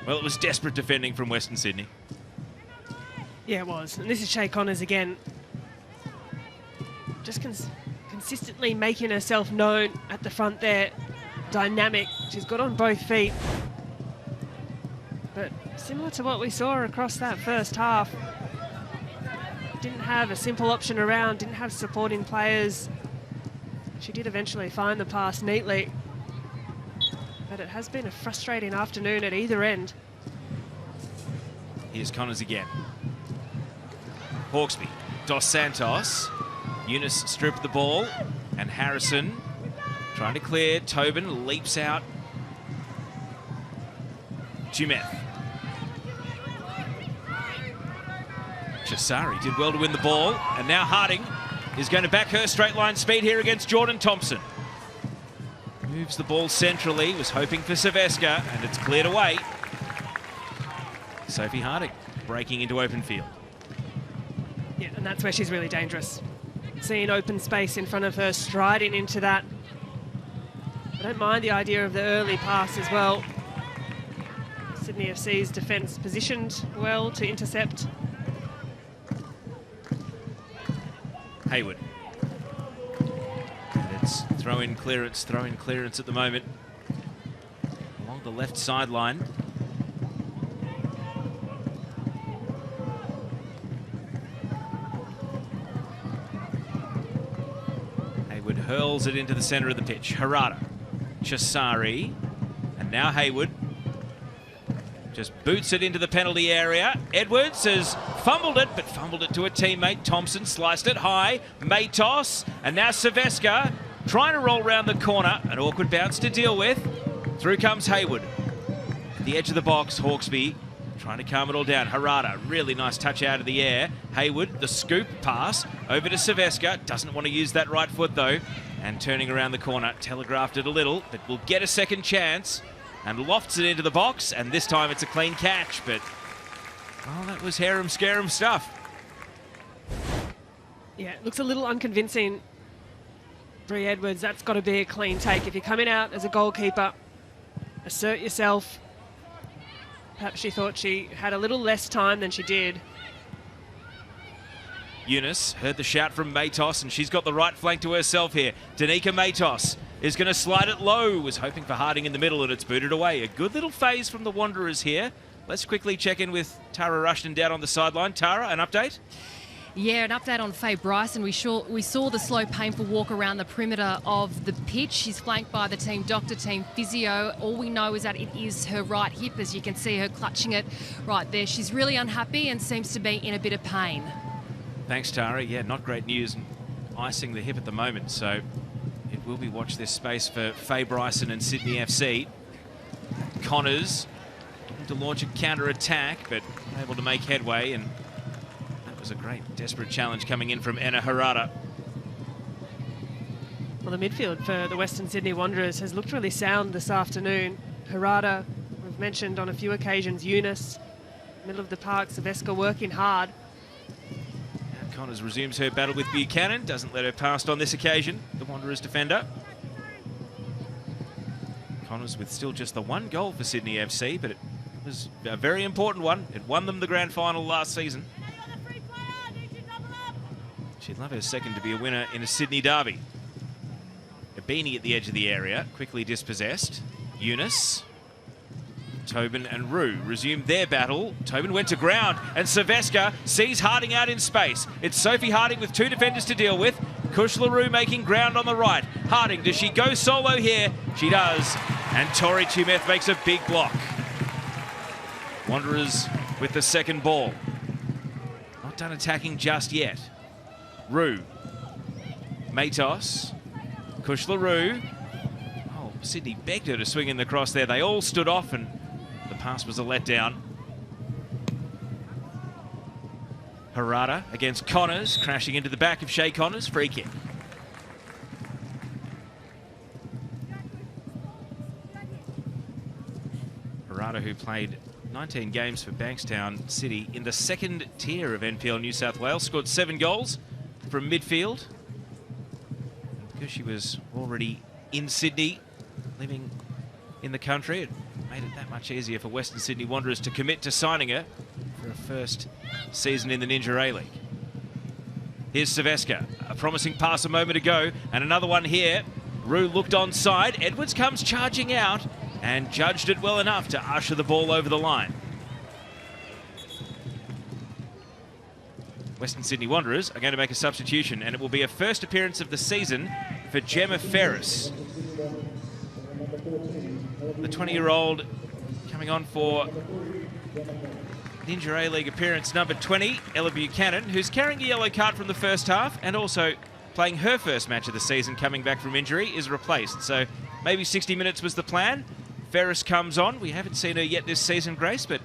Well, it was desperate defending from Western Sydney. Yeah, it was. And this is Shay Connors again. Just consistently making herself known at the front there. Dynamic. She's got on both feet. But similar to what we saw across that first half, didn't have a simple option around, didn't have supporting players. She did eventually find the pass neatly. But it has been a frustrating afternoon at either end. Here's Connors again. Hawkesby, Dos Santos. Eunice stripped the ball, and Harrison trying to clear. Tobin leaps out. Tumeth. Chisari did well to win the ball, and now Harding is going to back her straight line speed here against Jordan Thompson. Moves the ball centrally, was hoping for Silvesca, and it's cleared away. Sophie Harding breaking into open field. Yeah, and that's where she's really dangerous. Seeing open space in front of her, striding into that. I don't mind the idea of the early pass as well. Sydney FC's defence positioned well to intercept. Hayward. And it's throw-in clearance at the moment. Along the left sideline. Hayward hurls it into the centre of the pitch. Harada. Chisari. And now Hayward. Just boots it into the penalty area. Edwards has fumbled it, but fumbled it to a teammate. Thompson sliced it high. Matos, and now Silvesca trying to roll round the corner. An awkward bounce to deal with. Through comes Hayward. At the edge of the box, Hawkesby trying to calm it all down. Harada, really nice touch out of the air. Hayward, the scoop pass over to Silvesca. Doesn't want to use that right foot though. And turning around the corner, telegraphed it a little, but will get a second chance. And lofts it into the box, and this time it's a clean catch, but, well, that was harem-scarum stuff. Yeah, it looks a little unconvincing. Bree Edwards, that's got to be a clean take. If you're coming out as a goalkeeper, assert yourself. Perhaps she thought she had a little less time than she did. Eunice heard the shout from Matos, and she's got the right flank to herself here. Danica Matos is going to slide it low. Was hoping for Harding in the middle, and it's booted away. A good little phase from the Wanderers here. Let's quickly check in with Tara Rushton down on the sideline. Tara, an update? Yeah, an update on Faye Bryson. We saw the slow, painful walk around the perimeter of the pitch. She's flanked by the team doctor, team physio. All we know is that it is her right hip, as you can see her clutching it right there. She's really unhappy and seems to be in a bit of pain. Thanks, Tara. Yeah, not great news. Icing the hip at the moment, so it will be watch this space for Faye Bryson and Sydney FC. Connors to launch a counter-attack, but able to make headway, and that was a great desperate challenge coming in from Anna Harada. Well, the midfield for the Western Sydney Wanderers has looked really sound this afternoon. Harada, we've mentioned on a few occasions, Eunice, middle of the park, Saveska working hard. Now Connors resumes her battle with Buchanan, doesn't let her past on this occasion, the Wanderers defender. Connors with still just the one goal for Sydney FC, but it was a very important one. It won them the grand final last season. She'd love her second to be a winner in a Sydney derby. Beanie at the edge of the area, quickly dispossessed. Eunice, Tobin and Rue resumed their battle. Tobin went to ground, and Saveska sees Harding out in space. It's Sophie Harding with two defenders to deal with. Kush LaRue making ground on the right. Harding, does she go solo here? She does. And Tori Tumeth makes a big block. Wanderers with the second ball. Not done attacking just yet. Rue. Matos. Kush LaRue. Oh, Sydney begged her to swing in the cross there. They all stood off, and the pass was a letdown. Harada against Connors, crashing into the back of Shay Connors. Free kick. Harada, who played 19 games for Bankstown City in the second tier of NPL New South Wales, scored 7 goals from midfield. Because she was already in Sydney, living in the country, it made it that much easier for Western Sydney Wanderers to commit to signing her for a first season in the Ninja A-League. Here's Saveska, a promising pass a moment ago, and another one here. Rue looked onside, Edwards comes charging out and judged it well enough to usher the ball over the line. Western Sydney Wanderers are going to make a substitution, and it will be a first appearance of the season for Gemma Ferris. The 20-year-old coming on for Ninja A-League appearance number 20, Ella Buchanan, who's carrying a yellow card from the first half and also playing her first match of the season coming back from injury, is replaced. So maybe 60 minutes was the plan. Ferris comes on. We haven't seen her yet this season, Grace, but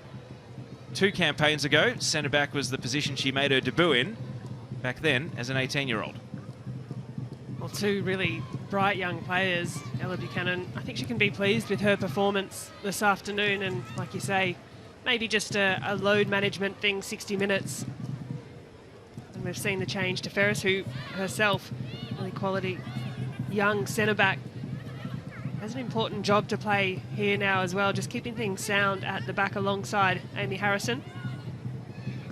2 campaigns ago, centre-back was the position she made her debut in back then as an 18-year-old. Well, 2 really bright young players. Ella Buchanan, I think she can be pleased with her performance this afternoon, and like you say, maybe just a load management thing, 60 minutes. And we've seen the change to Ferris, who herself, really quality young centre-back, has an important job to play here now as well, just keeping things sound at the back alongside Amy Harrison.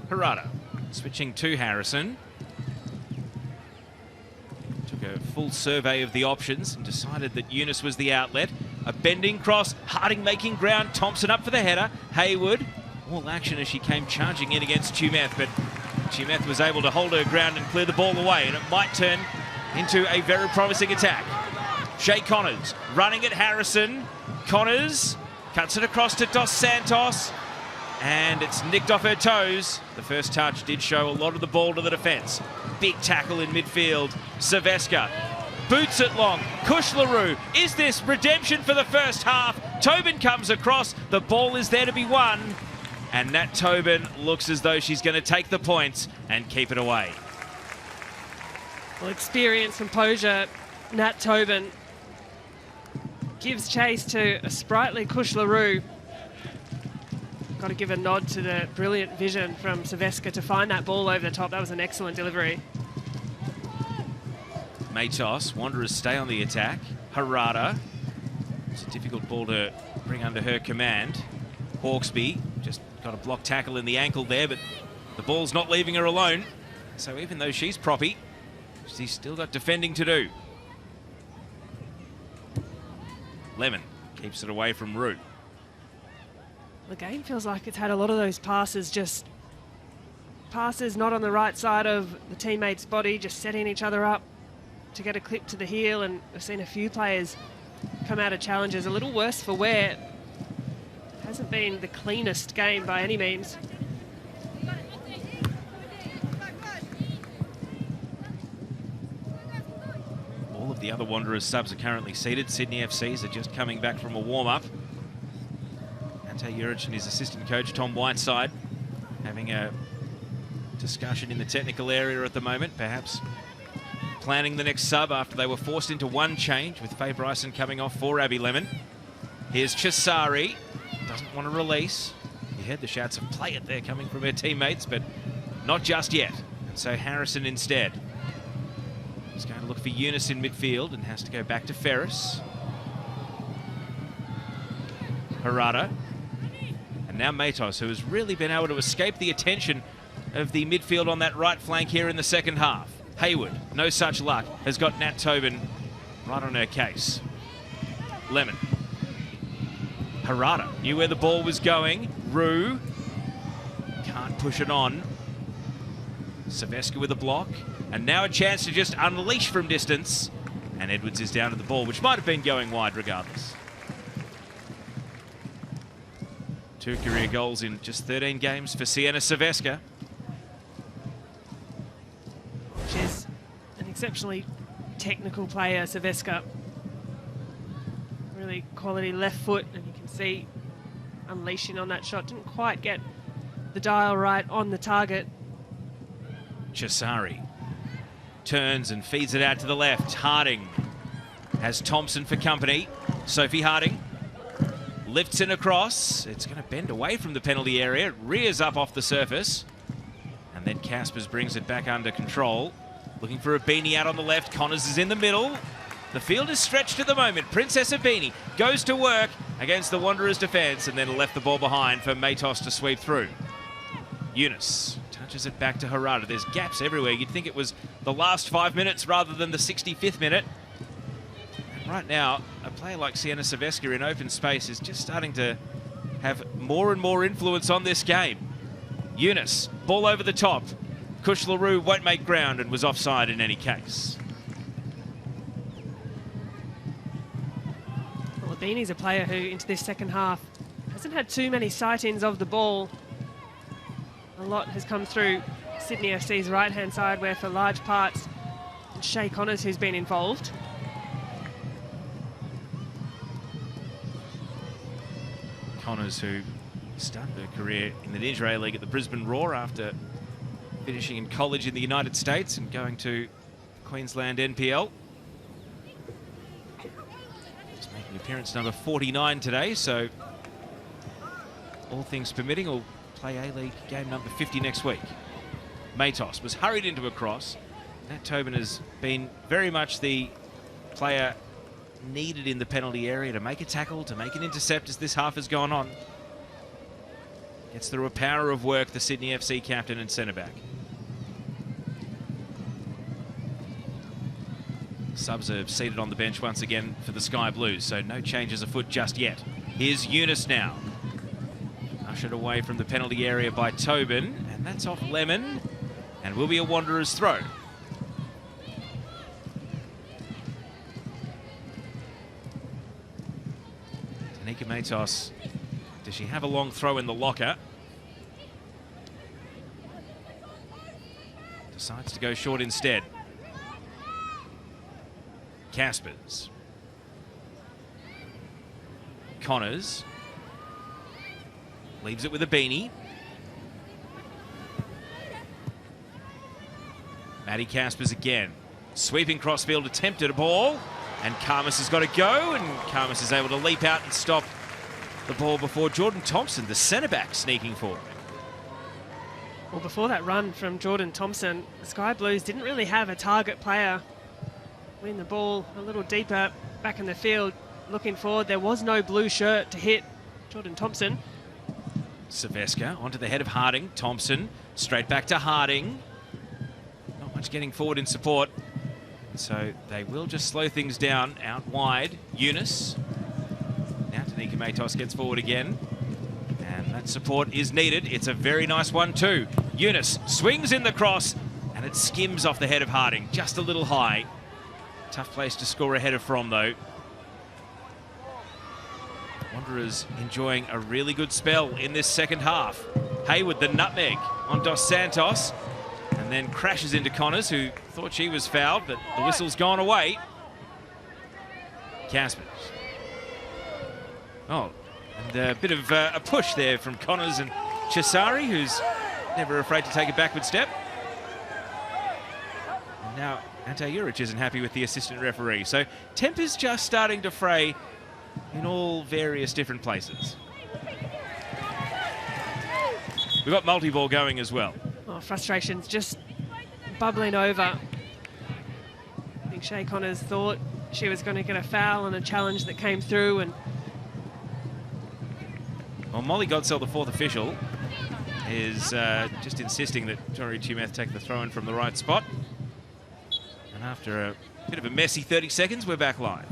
Harada switching to Harrison. Took a full survey of the options and decided that Eunice was the outlet. A bending cross, Harding making ground, Thompson up for the header. Hayward, all action as she came charging in against Tumeth, but Tumeth was able to hold her ground and clear the ball away, and it might turn into a very promising attack. Shay Connors running at Harrison. Connors cuts it across to Dos Santos, and it's nicked off her toes. The first touch did show a lot of the ball to the defence. Big tackle in midfield. Saveska boots it long. Kush LaRue, is this redemption for the first half? Tobin comes across, the ball is there to be won, and Nat Tobin looks as though she's going to take the points and keep it away. Well, experience, composure, Nat Tobin gives chase to a sprightly Kush LaRue. Got to give a nod to the brilliant vision from Saveska to find that ball over the top. That was an excellent delivery. Matos, Wanderers stay on the attack. Harada, it's a difficult ball to bring under her command. Hawkesby just got a block tackle in the ankle there, but the ball's not leaving her alone. So even though she's proppy, she's still got defending to do. Lemon keeps it away from Rue. The game feels like it's had a lot of those passes just passes not on the right side of the teammate's body, just setting each other up to get a clip to the heel. And we've seen a few players come out of challenges a little worse for wear. It hasn't been the cleanest game by any means. All of the other Wanderers subs are currently seated. Sydney FCs are just coming back from a warm-up. Ante Juric and his assistant coach, Tom Whiteside, having a discussion in the technical area at the moment, perhaps planning the next sub after they were forced into one change with Faye Bryson coming off for Abby Lemon. Here's Chisari, doesn't want to release. You heard the shouts of play it there coming from her teammates, but not just yet. And so Harrison instead. He's going to look for Eunice in midfield and has to go back to Ferris. Harada. And now Matos, who has really been able to escape the attention of the midfield on that right flank here in the second half. Hayward, no such luck, has got Nat Tobin right on her case. Lemon. Harada knew where the ball was going. Rue can't push it on. Saveska with a block. And now a chance to just unleash from distance. And Edwards is down to the ball, which might have been going wide regardless. 2 career goals in just 13 games for Sienna Saveska. She's an exceptionally technical player, Saveska. Really quality left foot, and you can see unleashing on that shot. Didn't quite get the dial right on the target. Chisari turns and feeds it out to the left. Harding has Thompson for company. Sophie Harding lifts in across. It's going to bend away from the penalty area. It rears up off the surface. And then Caspers brings it back under control. Looking for Abini out on the left. Connors is in the middle. The field is stretched at the moment. Princess Abini goes to work against the Wanderers' defence and then left the ball behind for Matos to sweep through. Eunice touches it back to Harada. There's gaps everywhere. You'd think it was the last 5 minutes rather than the 65th minute. And right now, a player like Sienna Saveska in open space is just starting to have more and more influence on this game. Eunice, ball over the top. Kush LaRue won't make ground and was offside in any case. Well, Abini's a player who, into this second half, hasn't had too many sight-ins of the ball. A lot has come through Sydney FC's right-hand side, where for large parts, it's Shay Connors who's been involved. Connors, who started her career in the Ninja A League at the Brisbane Roar after finishing in college in the United States and going to Queensland NPL. He's making appearance number 49 today, so all things permitting, will play A-League game number 50 next week. Matos was hurried into a cross. Nat Tobin has been very much the player needed in the penalty area to make a tackle, to make an intercept as this half has gone on. Gets through a power of work, the Sydney FC captain and centre-back. Subs are seated on the bench once again for the Sky Blues, so no changes afoot just yet. Here's Eunice now. Ushered away from the penalty area by Tobin, and that's off Lemon, and will be a Wanderers throw. Tanika Matos, does she have a long throw in the locker? Decides to go short instead. Caspers. Connors. Leaves it with Abini. Maddie Caspers again. Sweeping crossfield attempt at a ball. And Karmas has got to go. And Karmas is able to leap out and stop the ball before Jordan Thompson, the centre-back, sneaking forward. Well, before that run from Jordan Thompson, the Sky Blues didn't really have a target player. Win the ball a little deeper back in the field. Looking forward, there was no blue shirt to hit Jordan Thompson. Saveska onto the head of Harding. Thompson straight back to Harding. Not much getting forward in support. So they will just slow things down out wide. Eunice. Now Tanika Matos gets forward again. And that support is needed. It's a very nice one too. Eunice swings in the cross, and it skims off the head of Harding, just a little high. Tough place to score a header from, though. Wanderers enjoying a really good spell in this second half. Hayward, the nutmeg on Dos Santos, and then crashes into Connors, who thought she was fouled, but the whistle's gone away. Caspers. Oh, and a bit of a push there from Connors and Chisari, who's never afraid to take a backward step. And now Ante Juric isn't happy with the assistant referee. So temper's just starting to fray in all various different places. We've got multi-ball going as well. Oh, frustration's just bubbling over. I think Shay Connors thought she was going to get a foul on a challenge that came through, and well, Molly Godsell, the fourth official, is just insisting that Tori Tumeth take the throw-in from the right spot. And after a bit of a messy 30 seconds, we're back live.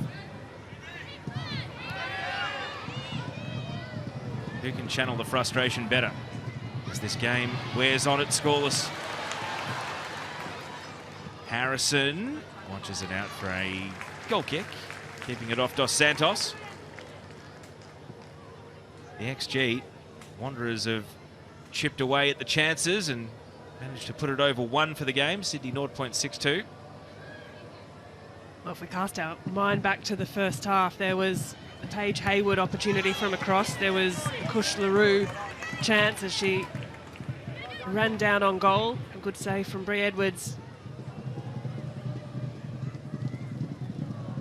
Who can channel the frustration better as this game wears on it scoreless? Harrison launches it out for a goal kick, keeping it off Dos Santos. The XG, Wanderers have chipped away at the chances and managed to put it over 1 for the game. Sydney 0.62. well, if we cast our mind back to the first half, there was a Paige Hayward opportunity from across. There was a Kush LaRue chance as she ran down on goal. A good save from Brie Edwards.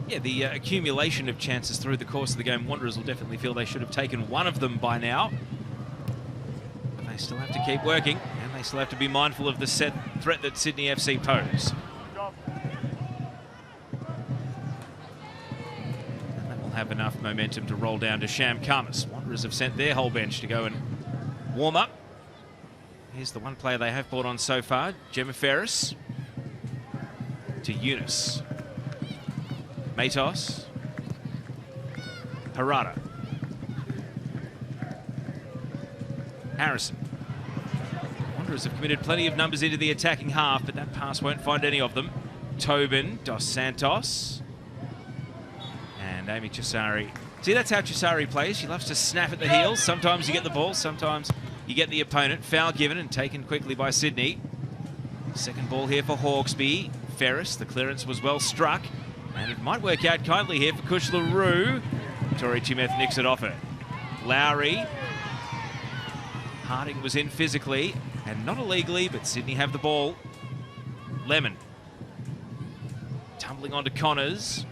Yeah, the accumulation of chances through the course of the game, Wanderers will definitely feel they should have taken one of them by now. But they still have to keep working, and they still have to be mindful of the set threat that Sydney FC pose. And that will have enough momentum to roll down to Sham Khamis. Wanderers have sent their whole bench to go and warm up. Here's the one player they have brought on so far, Gemma Ferris. To Eunice. Matos. Harada. Harrison. Wanderers have committed plenty of numbers into the attacking half, but that pass won't find any of them. Tobin, Dos Santos, and Amy Chisari. See, that's how Chisari plays. She loves to snap at the heels. Sometimes you get the ball, sometimes you get the opponent. Foul given and taken quickly by Sydney. Second ball here for Hawkesby. Ferris, the clearance was well struck. And it might work out kindly here for Kush LaRue. Tori Tumeth nicks it off her. Lowry. Harding was in physically and not illegally, but Sydney have the ball. Lemon. Tumbling onto Connors.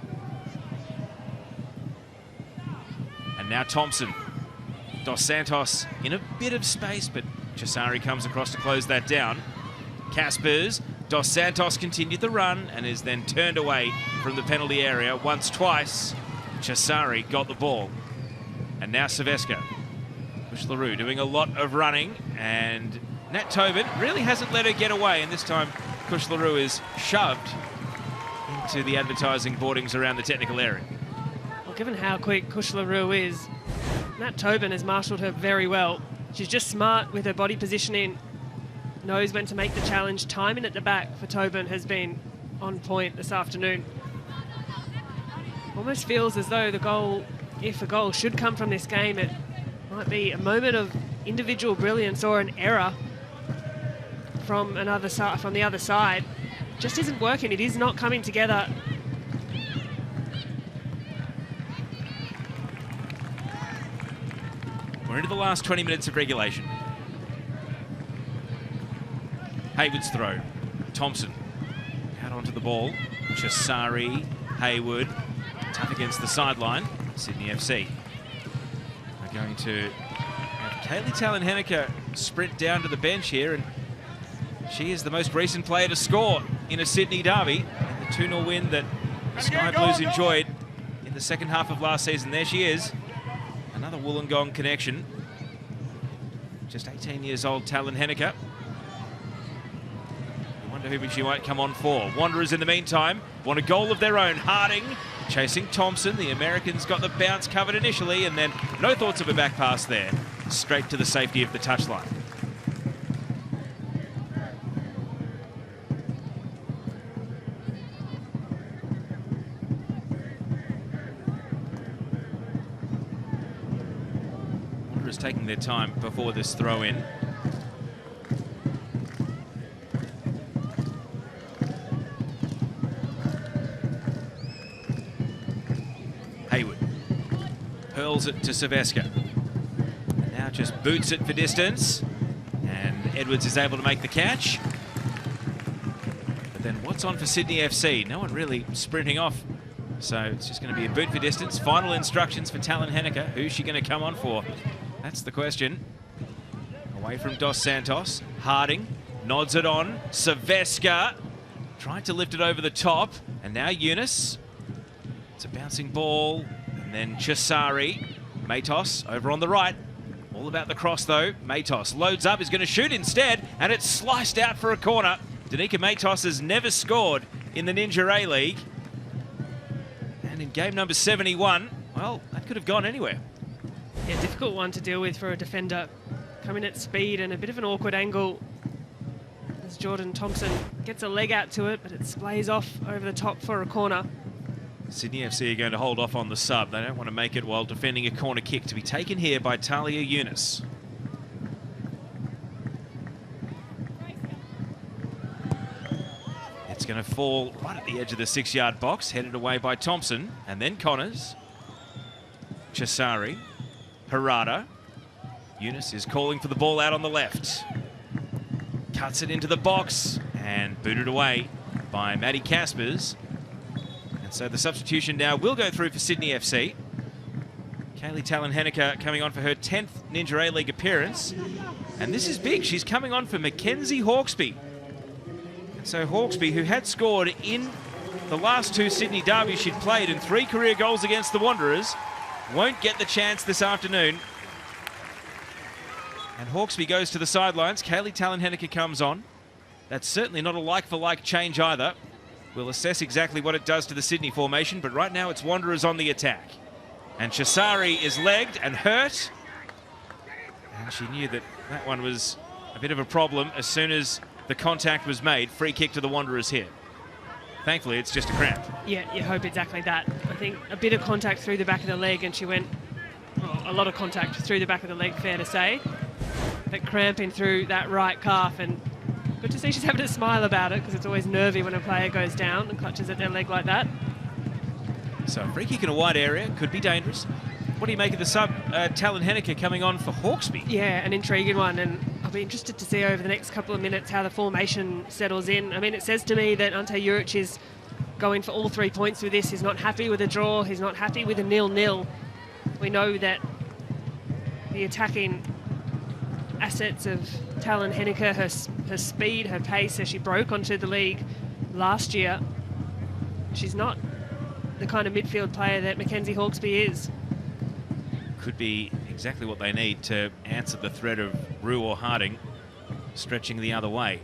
And now Thompson. Dos Santos in a bit of space, but Chisari comes across to close that down. Caspers. Dos Santos continued the run and is then turned away from the penalty area once, twice. Chisari got the ball. And now Saveska. Kush LaRue doing a lot of running, and Nat Tobin really hasn't let her get away, and this time Kush LaRue is shoved into the advertising boardings around the technical area. Well, given how quick Kush LaRue is, Nat Tobin has marshalled her very well. She's just smart with her body positioning, knows when to make the challenge. Timing at the back for Tobin has been on point this afternoon. Almost feels as though the goal, if a goal should come from this game, it might be a moment of individual brilliance or an error from the other side. Just isn't working. It is not coming together. We're into the last 20 minutes of regulation. Hayward's throw. Thompson out onto the ball. Chisari, Hayward, tough against the sideline. Sydney FC are going to have Kaylee Talon-Henneke sprint down to the bench here, and she is the most recent player to score in a Sydney derby in the 2-0 win that the Sky Blues enjoyed in the second half of last season. There she is. Another Wollongong connection. Just 18 years old, Talon-Henneke. Who she might come on for. Wanderers in the meantime want a goal of their own. Harding chasing Thompson. The Americans got the bounce covered initially, and then no thoughts of a back pass there. Straight to the safety of the touchline. taking their time before this throw in. Hayward hurls it to Silvestre. Now just boots it for distance, and Edwards is able to make the catch. But then what's on for Sydney FC? No one really sprinting off, so it's just going to be a boot for distance. Final instructions for Talon Henniker. Who's she going to come on for? That's the question. Away from Dos Santos. Harding nods it on. Silvestre tried to lift it over the top, and now Eunice. It's a bouncing ball, and then Cesari. Matos over on the right. All about the cross though. Matos loads up, is going to shoot instead, and it's sliced out for a corner. Danica Matos has never scored in the Ninja A-League. And in game number 71, well, that could have gone anywhere. Yeah, difficult one to deal with for a defender. Coming at speed and a bit of an awkward angle as Jordan Thompson gets a leg out to it, but it splays off over the top for a corner. Sydney FC are going to hold off on the sub. They don't want to make it while defending a corner kick to be taken here by Talia Eunice. It's going to fall right at the edge of the 6-yard box, headed away by Thompson, and then Connors. Cesari. Harada. Eunice is calling for the ball out on the left. Cuts it into the box and booted away by Maddie Caspers. So the substitution now will go through for Sydney FC. Kaylee Talon Henniker coming on for her 10th Ninja A-League appearance. And this is big. She's coming on for Mackenzie Hawkesby. And so Hawkesby, who had scored in the last 2 Sydney derbies she'd played and 3 career goals against the Wanderers, won't get the chance this afternoon. And Hawkesby goes to the sidelines. Kaylee Talon Henniker comes on. That's certainly not a like-for-like change either. We'll assess exactly what it does to the Sydney formation, but right now it's Wanderers on the attack. And Cesari is legged and hurt. And she knew that that one was a bit of a problem as soon as the contact was made. Free kick to the Wanderers here. Thankfully, it's just a cramp. Yeah, you hope exactly that. I think a bit of contact through the back of the leg, and she went, well, a lot of contact through the back of the leg, fair to say. But cramping through that right calf, and good to see she's having a smile about it, because it's always nervy when a player goes down and clutches at their leg like that. So a free kick in a wide area could be dangerous. What do you make of the sub, Talon Henniker coming on for Hawkesby? Yeah, an intriguing one, and I'll be interested to see over the next couple of minutes how the formation settles in. I mean, it says to me that Ante Juric is going for all 3 points with this. He's not happy with a draw. He's not happy with a 0-0. We know that the attacking assets of Talon Henniker, her speed, her pace, as she broke onto the league last year, she's not the kind of midfield player that Mackenzie Hawkesby is. Could be exactly what they need to answer the threat of Rue or Harding stretching the other way.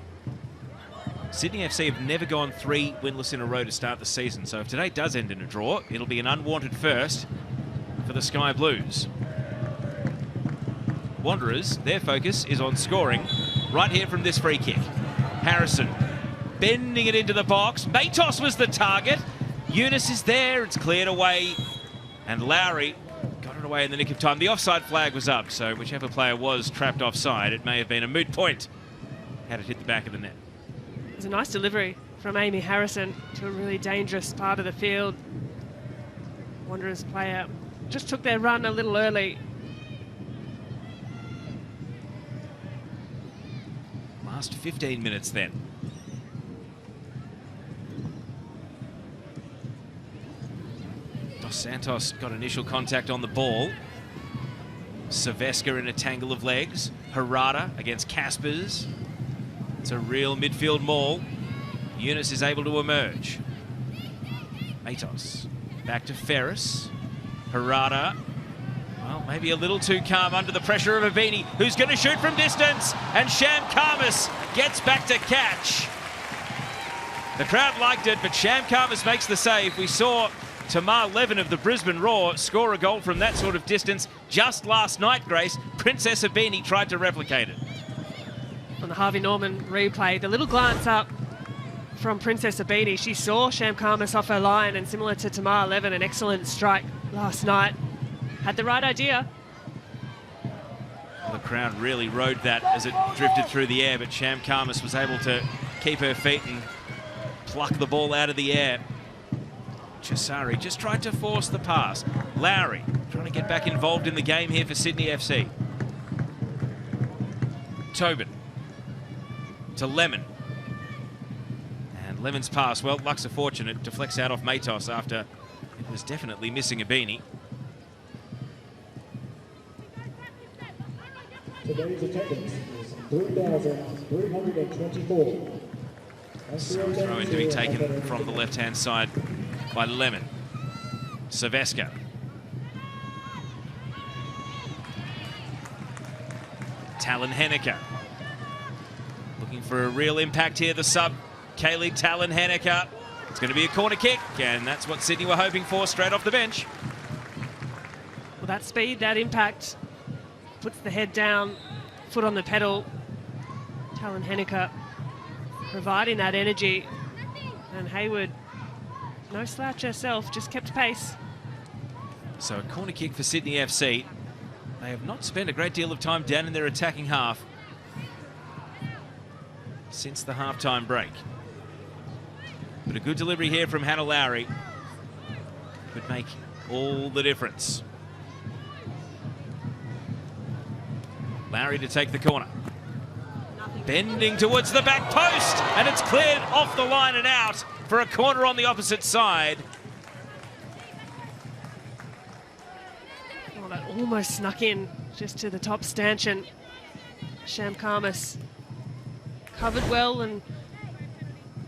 Sydney FC have never gone 3 winless in a row to start the season, so if today does end in a draw, it'll be an unwanted first for the Sky Blues. Wanderers, their focus is on scoring right here from this free kick. Harrison bending it into the box. Matos was the target. Eunice is there. It's cleared away. And Lowry got it away in the nick of time. The offside flag was up, so whichever player was trapped offside, it may have been a moot point had it hit the back of the net. It was a nice delivery from Amy Harrison to a really dangerous part of the field. Wanderers player just took their run a little early. Last 15 minutes then. Dos Santos got initial contact on the ball. Silvestre in a tangle of legs. Harada against Caspers. It's a real midfield maul. Eunice is able to emerge. Matos back to Ferris. Harada. Well, maybe a little too calm under the pressure of Avini, who's going to shoot from distance, and Sham Karmas gets back to catch. The crowd liked it, but Sham Karmas makes the save. We saw Tamar Levin of the Brisbane Roar score a goal from that sort of distance just last night, Grace. Princess Avini tried to replicate it. On the Harvey Norman replay, the little glance up from Princess Abini, she saw Sham Karmas off her line, and similar to Tamar Levin, an excellent strike last night. Had the right idea. The crowd really rode that as it drifted through the air, but Sham Khamis was able to keep her feet and pluck the ball out of the air. Chisari just tried to force the pass. Lowry trying to get back involved in the game here for Sydney FC. Tobin to Lemon. And Lemon's pass, well, luck's a fortune. It deflects out off Matos after it was definitely missing a beanie. Today's attendance is 3,324. So throw in to be taken from the left-hand side by Lemon. Saveska. Talon Henniker. Looking for a real impact here, the sub, Kaylee Talon Henniker. It's going to be a corner kick, and that's what Sydney were hoping for straight off the bench. Well, that speed, that impact, puts the head down, foot on the pedal. Talon Henniker providing that energy, and Hayward, no slouch herself, just kept pace. So a corner kick for Sydney FC. They have not spent a great deal of time down in their attacking half since the halftime break. But a good delivery here from Hannah Lowry could make all the difference. Lowry to take the corner. Bending towards the back post, and it's cleared off the line and out for a corner on the opposite side. Oh, that almost snuck in just to the top stanchion. Sham Khamis covered well, and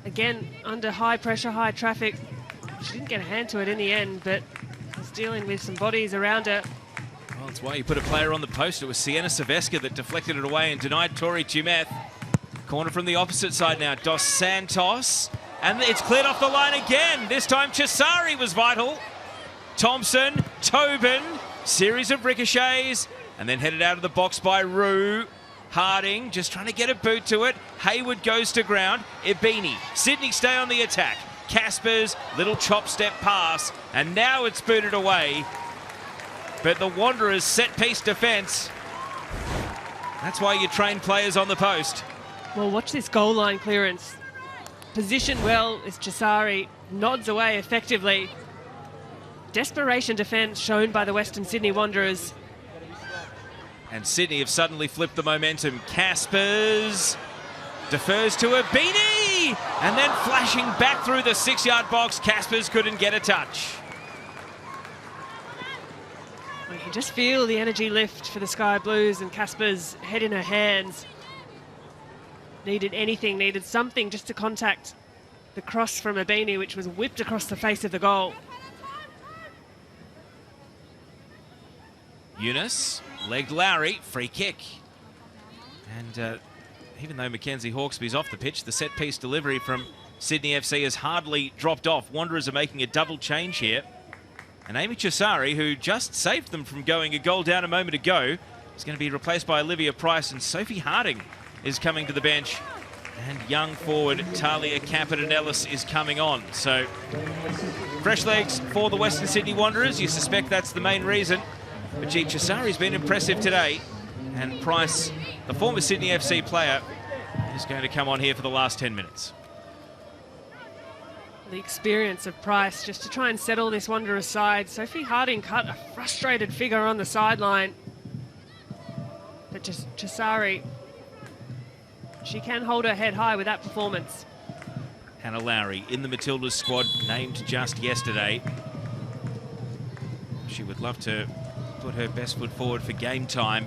again, under high pressure, high traffic. She didn't get a hand to it in the end, but was dealing with some bodies around her. Well, that's why you put a player on the post. It was Sienna Saveska that deflected it away and denied Tori Tumeth. Corner from the opposite side now, Dos Santos. And it's cleared off the line again. This time Chisari was vital. Thompson, Tobin, series of ricochets, and then headed out of the box by Rue. Harding just trying to get a boot to it. Hayward goes to ground. Ibini. Sydney stay on the attack. Casper's little chop step pass, and now it's booted away. But the Wanderers set-piece defence. That's why you train players on the post. Well, watch this goal line clearance. Positioned well is Chisari, nods away effectively. Desperation defence shown by the Western Sydney Wanderers. And Sydney have suddenly flipped the momentum. Caspers defers to Ibini, and then flashing back through the 6-yard box. Caspers couldn't get a touch. You can just feel the energy lift for the Sky Blues, and Casper's head in her hands. Needed something just to contact the cross from Ibini, which was whipped across the face of the goal. Eunice, legged Lowry, free kick. And even though Mackenzie Hawkesby's off the pitch, the set-piece delivery from Sydney FC has hardly dropped off. Wanderers are making a double change here. And Amy Chisari, who just saved them from going a goal down a moment ago, is going to be replaced by Olivia Price, and Sophie Harding is coming to the bench. And young forward Talia Campiton-Ellis is coming on. So fresh legs for the Western Sydney Wanderers. You suspect that's the main reason. But gee, Chisari's been impressive today. And Price, the former Sydney FC player, is going to come on here for the last 10 minutes. The experience of Price just to try and settle this Wanderers side. Sophie Harding cut a frustrated figure on the sideline. But just Chisari, she can hold her head high with that performance. Hannah Lowry in the Matildas squad, named just yesterday. She would love to put her best foot forward for game time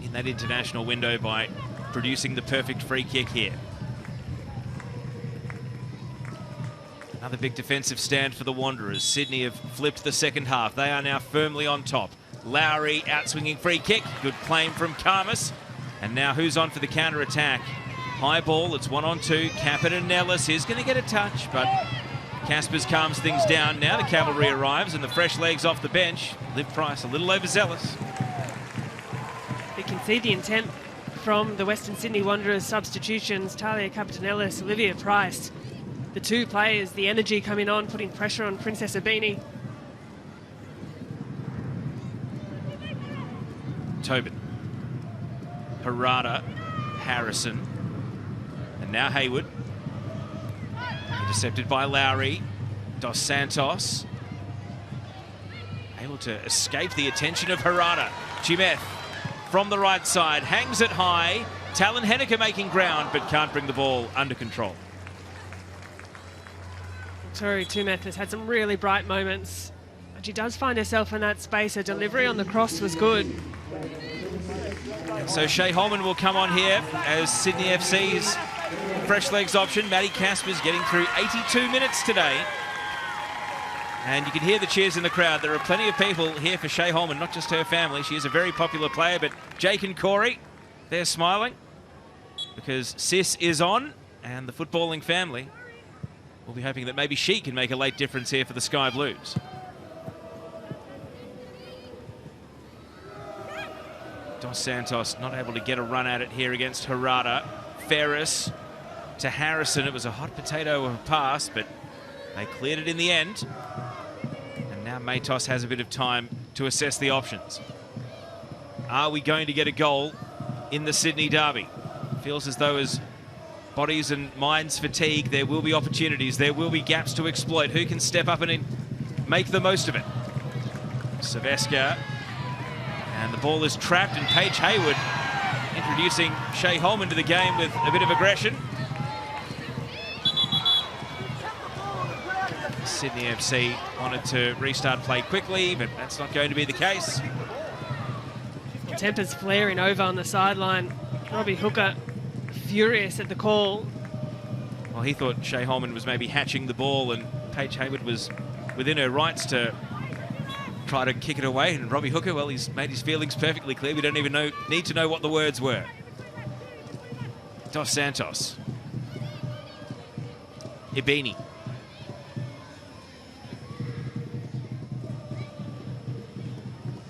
in that international window by producing the perfect free kick here. Another big defensive stand for the Wanderers. Sydney have flipped the second half. They are now firmly on top. Lowry out-swinging free kick. Good claim from Khamis. And now who's on for the counter-attack? High ball, it's 1-on-2. Campiton-Ellis is going to get a touch, but Caspers calms things down. Now the cavalry arrives and the fresh legs off the bench. Liv Price a little overzealous. You can see the intent from the Western Sydney Wanderers substitutions. Talia Campiton-Ellis, Olivia Price. The two players, the energy coming on, putting pressure on Princess Ibini. Tobin. Harada, Harrison, and now Hayward. Intercepted by Lowry. Dos Santos. Able to escape the attention of Harada. Chimeth from the right side, hangs it high. Talon Henniker making ground, but can't bring the ball under control. Tori Chimeth has had some really bright moments. But she does find herself in that space. Her delivery on the cross was good. So Shea Holman will come on here as Sydney FC's fresh legs option. Maddie Casper's getting through 82 minutes today. And you can hear the cheers in the crowd. There are plenty of people here for Shea Holman, not just her family. She is a very popular player, but Jake and Corey, they're smiling because Sis is on, and the footballing family will be hoping that maybe she can make a late difference here for the Sky Blues. Dos Santos not able to get a run at it here against Harada. Ferris to Harrison. It was a hot potato of a pass, but they cleared it in the end. And now Matos has a bit of time to assess the options. Are we going to get a goal in the Sydney derby? Feels as though as bodies and minds fatigue, there will be opportunities. There will be gaps to exploit. Who can step up and make the most of it? Silvestre. And the ball is trapped, and Paige Hayward introducing Shea Holman to the game with a bit of aggression. Sydney FC wanted to restart play quickly, but that's not going to be the case. Tempers flaring over on the sideline. Robbie Hooker furious at the call. Well, he thought Shea Holman was maybe hatching the ball, and Paige Hayward was within her rights to try to kick it away, and Robbie Hooker, well, he's made his feelings perfectly clear. We don't even need to know what the words were. Dos Santos. Ibini.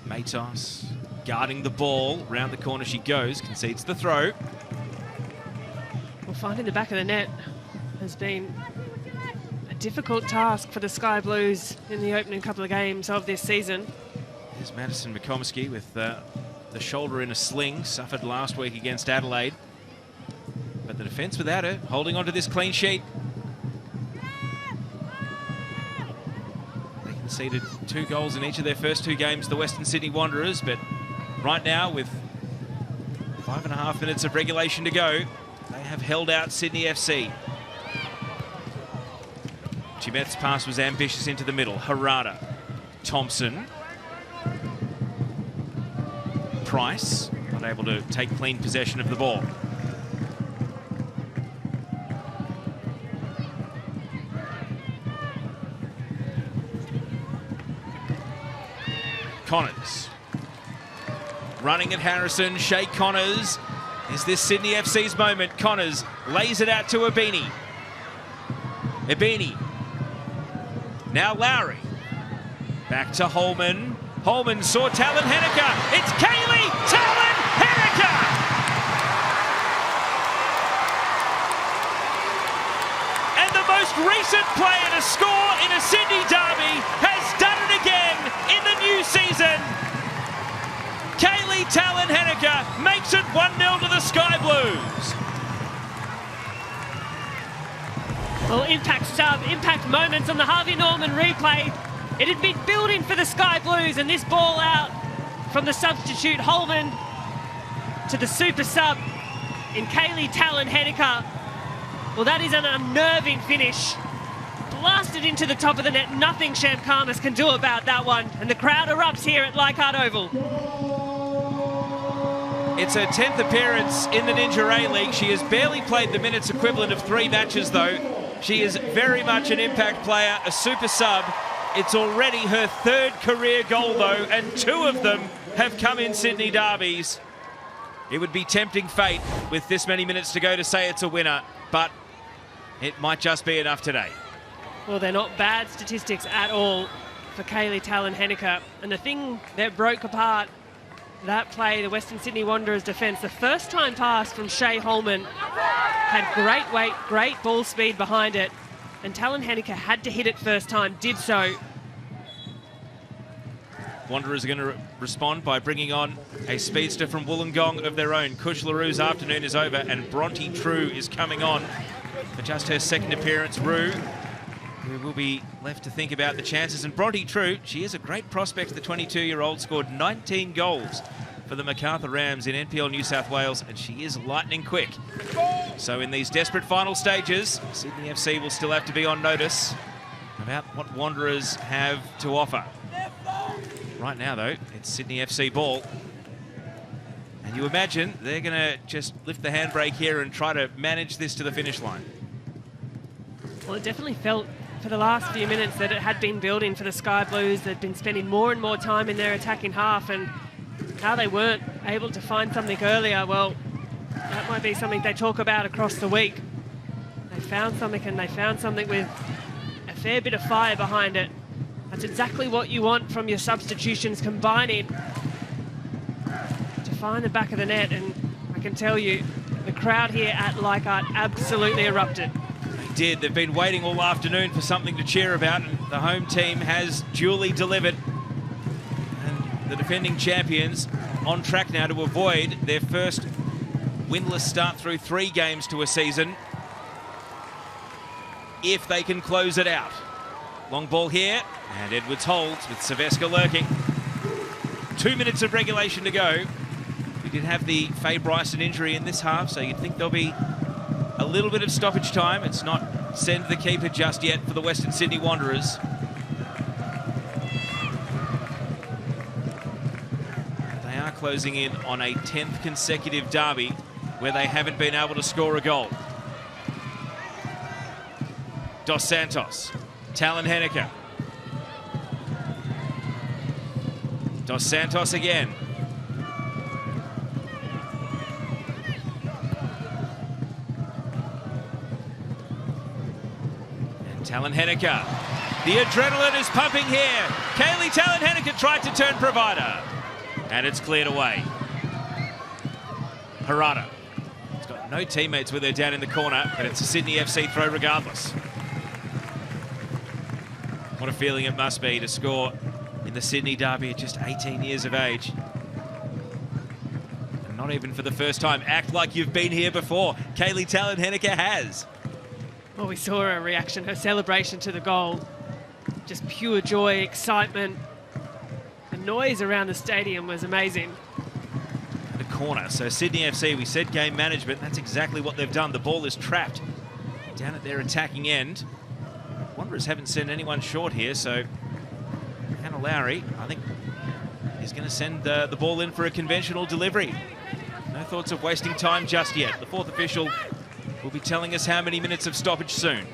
Matos guarding the ball. Round the corner she goes, concedes the throw. Well, finding the back of the net has been a difficult task for the Sky Blues in the opening couple of games of this season. There's Madison McComiskey with the shoulder in a sling, suffered last week against Adelaide. But the defence without her, holding on to this clean sheet. They conceded 2 goals in each of their first 2 games, the Western Sydney Wanderers, but right now, with 5.5 minutes of regulation to go, they have held out Sydney FC. Chimeth's pass was ambitious into the middle. Harada. Thompson. Price, not able to take clean possession of the ball. Connors. Running at Harrison. Shea Connors. Is this Sydney FC's moment? Connors lays it out to Ibini. Ibini. Now Lowry. Back to Holman. Holman saw Talon Henniker. It's Kaylee Talon Henniker! And the most recent player to score in a Sydney derby has done it again in the new season. Kaylee Talon Henniker makes it 1-0 to the Sky Blues. Well, impact moments on the Harvey Norman replay. It had been building for the Sky Blues, and this ball out from the substitute Holman to the super sub in Kaylee Talon Henniker. Well, that is an unnerving finish. Blasted into the top of the net. Nothing Sham Khamis can do about that one. And the crowd erupts here at Leichhardt Oval. It's her 10th appearance in the Ninja A-League. She has barely played the minutes equivalent of 3 matches, though. She is very much an impact player, a super sub. It's already her 3rd career goal, though, and 2 of them have come in Sydney derbies. It would be tempting fate with this many minutes to go to say it's a winner, but it might just be enough today. Well, they're not bad statistics at all for Kaylee Talon Henniker. And the thing that broke apart that play, the Western Sydney Wanderers defence, the first time pass from Shea Holman had great weight, great ball speed behind it. And Talon Henniker had to hit it first time, did so. Wanderers are going to respond by bringing on a speedster from Wollongong of their own. Kush LaRue's afternoon is over, and Bronte True is coming on for just her second appearance. Rue, who will be left to think about the chances. And Bronte True, she is a great prospect. The 22-year-old scored 19 goals for the Macarthur Rams in NPL New South Wales, and she is lightning quick. So in these desperate final stages, Sydney FC will still have to be on notice about what Wanderers have to offer. Right now, though, it's Sydney FC ball. And you imagine they're going to just lift the handbrake here and try to manage this to the finish line. Well, it definitely felt for the last few minutes that it had been building for the Sky Blues. They'd been spending more and more time in their attacking half, and how they weren't able to find something earlier, well, that might be something they talk about across the week. They found something, and they found something with a fair bit of fire behind it. That's exactly what you want from your substitutions, combining to find the back of the net. And I can tell you, the crowd here at Leichhardt absolutely erupted. They did. They've been waiting all afternoon for something to cheer about, and the home team has duly delivered. And the defending champions on track now to avoid their first winless start through 3 games to a season, if they can close it out. Long ball here, and Edwards holds with Saveska lurking. 2 minutes of regulation to go. We did have the Faye Bryson injury in this half, so you'd think there'll be a little bit of stoppage time. It's not send the keeper just yet for the Western Sydney Wanderers. They are closing in on a 10th consecutive derby where they haven't been able to score a goal. Dos Santos. Talon Henniker. Dos Santos again. And Talon Henniker. The adrenaline is pumping here. Kaylee Talon Henniker tried to turn provider. And it's cleared away. Harada. He's got no teammates with her down in the corner, but it's a Sydney FC throw regardless. What a feeling it must be to score in the Sydney derby at just 18 years of age. And not even for the first time. Act like you've been here before. Kaylee Talon Henniker has. Well, we saw her reaction, her celebration to the goal. Just pure joy, excitement. The noise around the stadium was amazing. The corner. So Sydney FC, we said game management. That's exactly what they've done. The ball is trapped down at their attacking end. Wanderers haven't sent anyone short here, so Hannah Lowry, I think, is going to send the ball in for a conventional delivery. No thoughts of wasting time just yet. The 4th official will be telling us how many minutes of stoppage soon.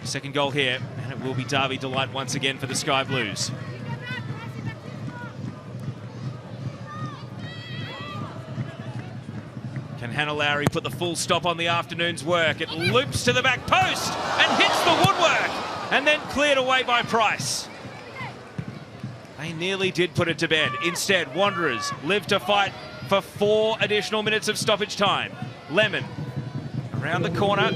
Second goal here, and it will be derby delight once again for the Sky Blues. Can Hannah Lowry put the full stop on the afternoon's work? It loops to the back post and hits the woodwork, and then cleared away by Price. They nearly did put it to bed. Instead, Wanderers live to fight for 4 additional minutes of stoppage time. Lemon around the corner,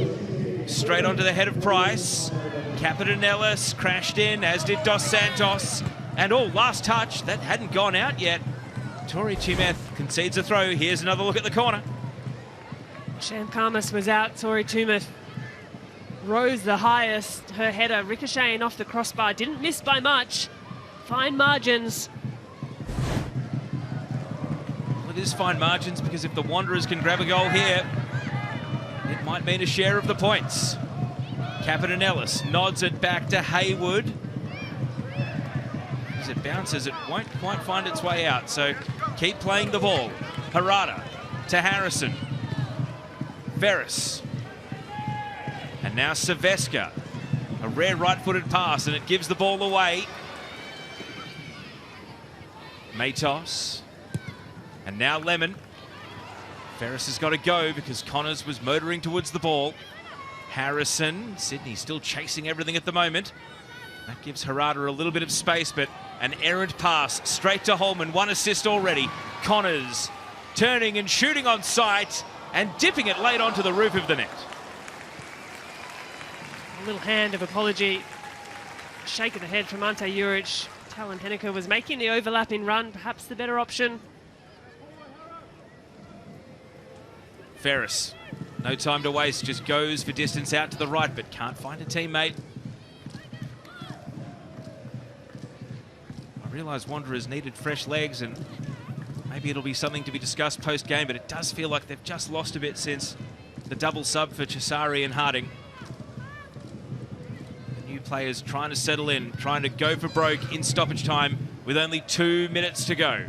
straight onto the head of Price. Capitan Ellis crashed in, as did Dos Santos. And last touch, that hadn't gone out yet. Tori Chimeth concedes a throw. Here's another look at the corner. Sham Karmas was out. Tori Tumeth rose the highest. Her header ricocheting off the crossbar. Didn't miss by much. Fine margins. Well, it is fine margins, because if the Wanderers can grab a goal here, it might mean a share of the points. Capitan Ellis nods it back to Haywood. As it bounces, it won't quite find its way out, so keep playing the ball. Harada to Harrison. Ferris. And now Saveska. A rare right-footed pass, and it gives the ball away. Matos. And now Lemon. Ferris has got to go because Connors was motoring towards the ball. Harrison. Sydney still chasing everything at the moment. That gives Harada a little bit of space, but an errant pass straight to Holman. 1 assist already. Connors turning and shooting on sight and dipping it late onto the roof of the net. A little hand of apology. Shake of the head from Ante Juric. Talon Henniker was making the overlapping run, perhaps the better option. Ferris, no time to waste, just goes for distance out to the right, but can't find a teammate. I realise Wanderers needed fresh legs, and maybe it'll be something to be discussed post-game, but it does feel like they've just lost a bit since the double sub for Chisari and Harding. The new players trying to settle in, trying to go for broke in stoppage time with only 2 minutes to go.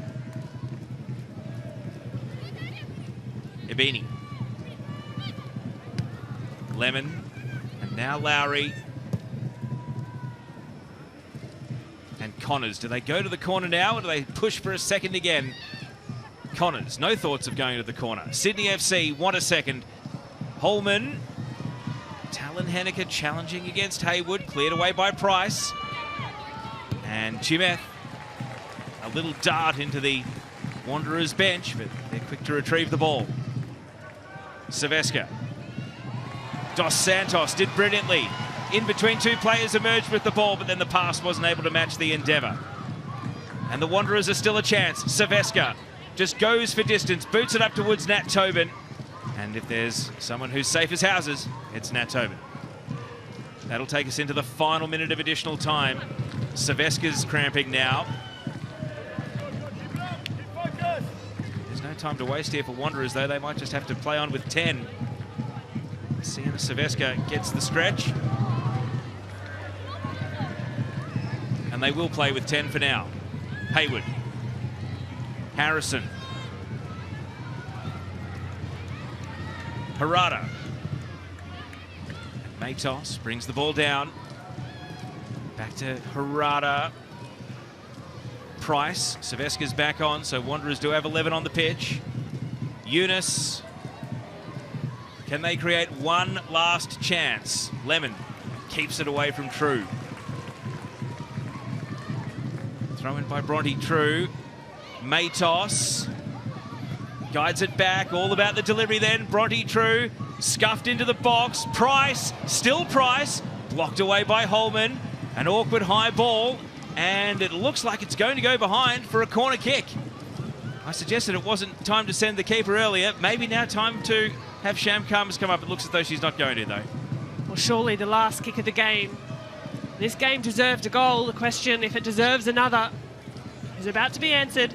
Ibini. Lemon, and now Lowry. And Connors, do they go to the corner now or do they push for a second again? Connors, no thoughts of going to the corner. Sydney FC want a second. Holman, Talon Henniker challenging against Haywood, cleared away by Price. And Chimeth, a little dart into the Wanderers bench, but they're quick to retrieve the ball. Silvestre. Dos Santos did brilliantly. In between two players emerged with the ball, but then the pass wasn't able to match the endeavour. And the Wanderers are still a chance. Silvestre just goes for distance, boots it up towards Nat Tobin. And if there's someone who's safe as houses, it's Nat Tobin. That'll take us into the final minute of additional time. Silvestre's cramping now. There's no time to waste here for Wanderers, though. They might just have to play on with 10. Sienna Silvestre gets the stretch. And they will play with 10 for now. Haywood. Harrison. Harada. Matos brings the ball down. Back to Harada. Price. Silvestre's back on, so Wanderers do have 11 on the pitch. Eunice. Can they create one last chance? Lemon keeps it away from True. Throw in by Bronte True. Matos guides it back. All about the delivery then. Bronte True scuffed into the box. Price, still Price. Blocked away by Holman. An awkward high ball. And it looks like it's going to go behind for a corner kick. I suggested it wasn't time to send the keeper earlier. Maybe now time to have Sham Kums come up. It looks as though she's not going to, though. Well, surely the last kick of the game. This game deserved a goal. The question, if it deserves another, is about to be answered.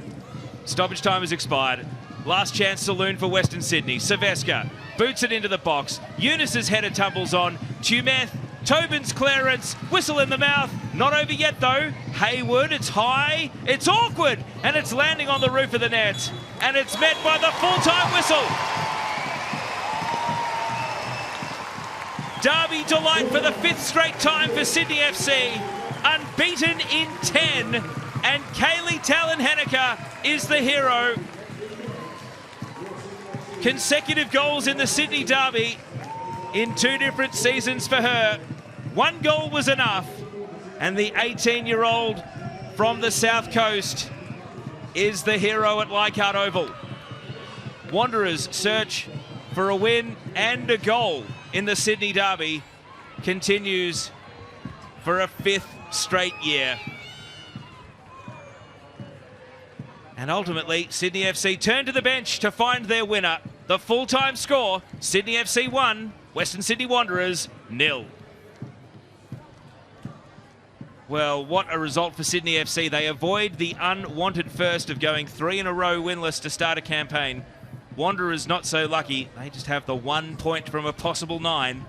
Stoppage time has expired. Last chance saloon for Western Sydney. Silvestre boots it into the box. Eunice's header tumbles on. Tumeth, Tobin's clearance, whistle in the mouth. Not over yet, though. Haywood, it's high, it's awkward, and it's landing on the roof of the net. And it's met by the full-time whistle. Derby delight for the 5th straight time for Sydney FC. Unbeaten in 10. And Kaylee Talon Henniker is the hero. Consecutive goals in the Sydney Derby in 2 different seasons for her. 1 goal was enough. And the 18-year-old from the South Coast is the hero at Leichhardt Oval. Wanderers' search for a win and a goal in the Sydney Derby continues for a 5th straight year. And ultimately, Sydney FC turn to the bench to find their winner. The full-time score, Sydney FC 1, Western Sydney Wanderers 0. Well, what a result for Sydney FC. They avoid the unwanted first of going 3 in a row winless to start a campaign. Wanderers not so lucky. They just have the 1 point from a possible 9.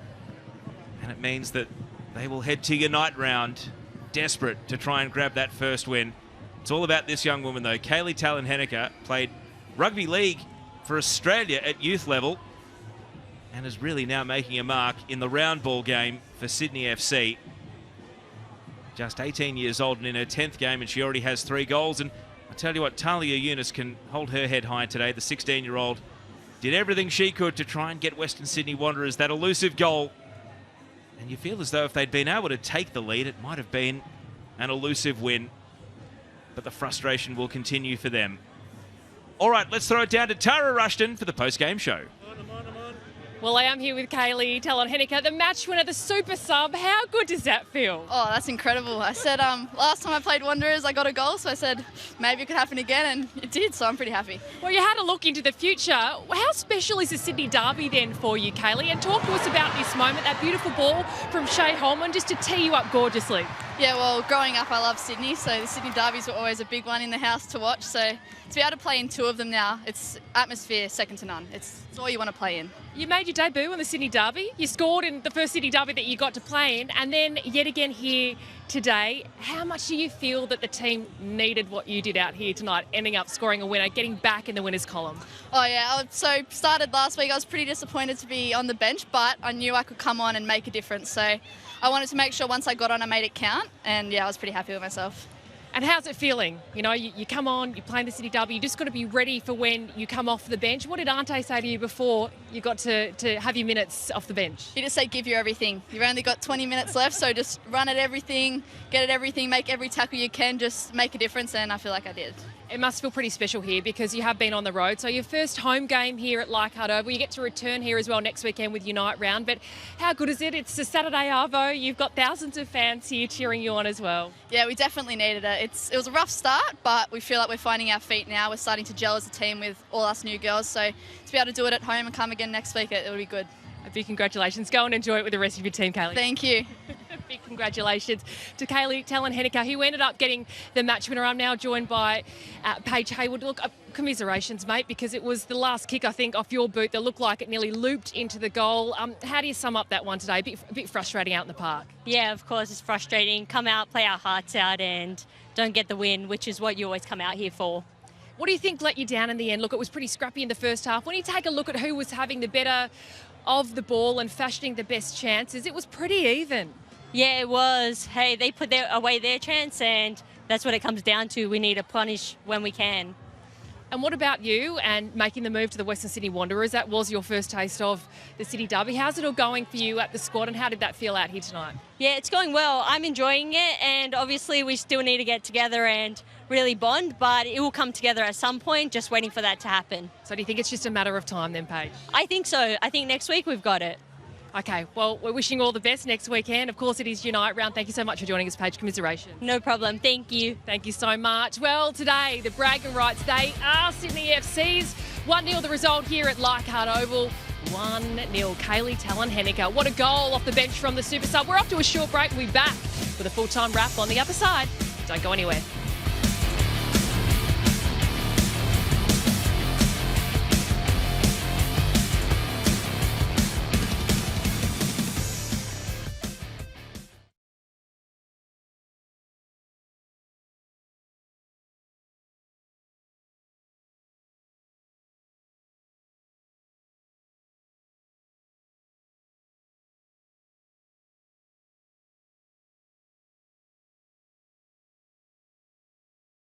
And it means that they will head to your night round, desperate to try and grab that first win. It's all about this young woman, though. Kaylee Talon Henniker played rugby league for Australia at youth level and is really now making a mark in the round ball game for Sydney FC. Just 18 years old and in her 10th game, and she already has 3 goals. And I tell you what, Talia Eunice can hold her head high today. The 16-year-old did everything she could to try and get Western Sydney Wanderers that elusive goal. And you feel as though if they'd been able to take the lead, it might have been an elusive win. But the frustration will continue for them. All right, let's throw it down to Tara Rushton for the post-game show. Well, I am here with Kaylee Talon-Henniker, the match winner, the super sub. How good does that feel? Oh, that's incredible. I said last time I played Wanderers, I got a goal, so I said maybe it could happen again, and it did, so I'm pretty happy. Well, you had a look into the future. How special is the Sydney Derby then for you, Kaylee? And talk to us about this moment, that beautiful ball from Shea Holman just to tee you up gorgeously. Yeah, well, growing up I loved Sydney, so the Sydney Derbies were always a big one in the house to watch, so to be able to play in two of them now, it's atmosphere second to none. It's all you want to play in. You made your debut in the Sydney Derby. You scored in the first Sydney Derby that you got to play in, and then yet again here today. How much do you feel that the team needed what you did out here tonight, ending up scoring a winner, getting back in the winners column? Oh yeah, so started last week. I was pretty disappointed to be on the bench, but I knew I could come on and make a difference. So I wanted to make sure once I got on, I made it count, and yeah, I was pretty happy with myself. And how's it feeling? You know, you come on, you're playing the Sydney Derby, you just got to be ready for when you come off the bench. What did Ante say to you before you got to have your minutes off the bench? He just said give you everything. You've only got 20 minutes left, so just run at everything, get at everything, make every tackle you can, just make a difference, and I feel like I did. It must feel pretty special here because you have been on the road. So your first home game here at Leichhardt Oval. You get to return here as well next weekend with Unite Round. But how good is it? It's a Saturday Arvo. You've got thousands of fans here cheering you on as well. Yeah, we definitely needed it. It was a rough start, but we feel like we're finding our feet now. We're starting to gel as a team with all us new girls. So to be able to do it at home and come again next week, it'll be good. A big congratulations. Go and enjoy it with the rest of your team, Kaylee. Thank you. Big congratulations to Kaylee Talon-Henniker, who ended up getting the match winner. I'm now joined by Paige Hayward. Look, commiserations, mate, because it was the last kick, I think, off your boot that looked like it nearly looped into the goal. How do you sum up that one today? A bit frustrating out in the park. Yeah, of course, it's frustrating. Come out, play our hearts out and don't get the win, which is what you always come out here for. What do you think let you down in the end? Look, it was pretty scrappy in the first half. When you take a look at who was having the better of the ball and fashioning the best chances, it was pretty even. Yeah, it was. Hey, they put away their chance, and that's what it comes down to. We need to punish when we can. And what about you and making the move to the Western Sydney Wanderers? That was your first taste of the Sydney Derby. How's it all going for you at the squad, and how did that feel out here tonight? Yeah, it's going well. I'm enjoying it, and obviously we still need to get together and really bond, but it will come together at some point, just waiting for that to happen. So do you think it's just a matter of time then, Paige? I think so. I think next week we've got it. Okay, well, we're wishing all the best next weekend. Of course, it is Unite Round. Thank you so much for joining us, Paige. Commiseration. No problem. Thank you. Thank you so much. Well, today, the bragging rights, they are Sydney FC's. 1-0 the result here at Leichhardt Oval. 1-0. Kaylee Talon-Henniker. What a goal off the bench from the super sub. We're off to a short break. We'll be back with a full-time wrap on the other side. Don't go anywhere.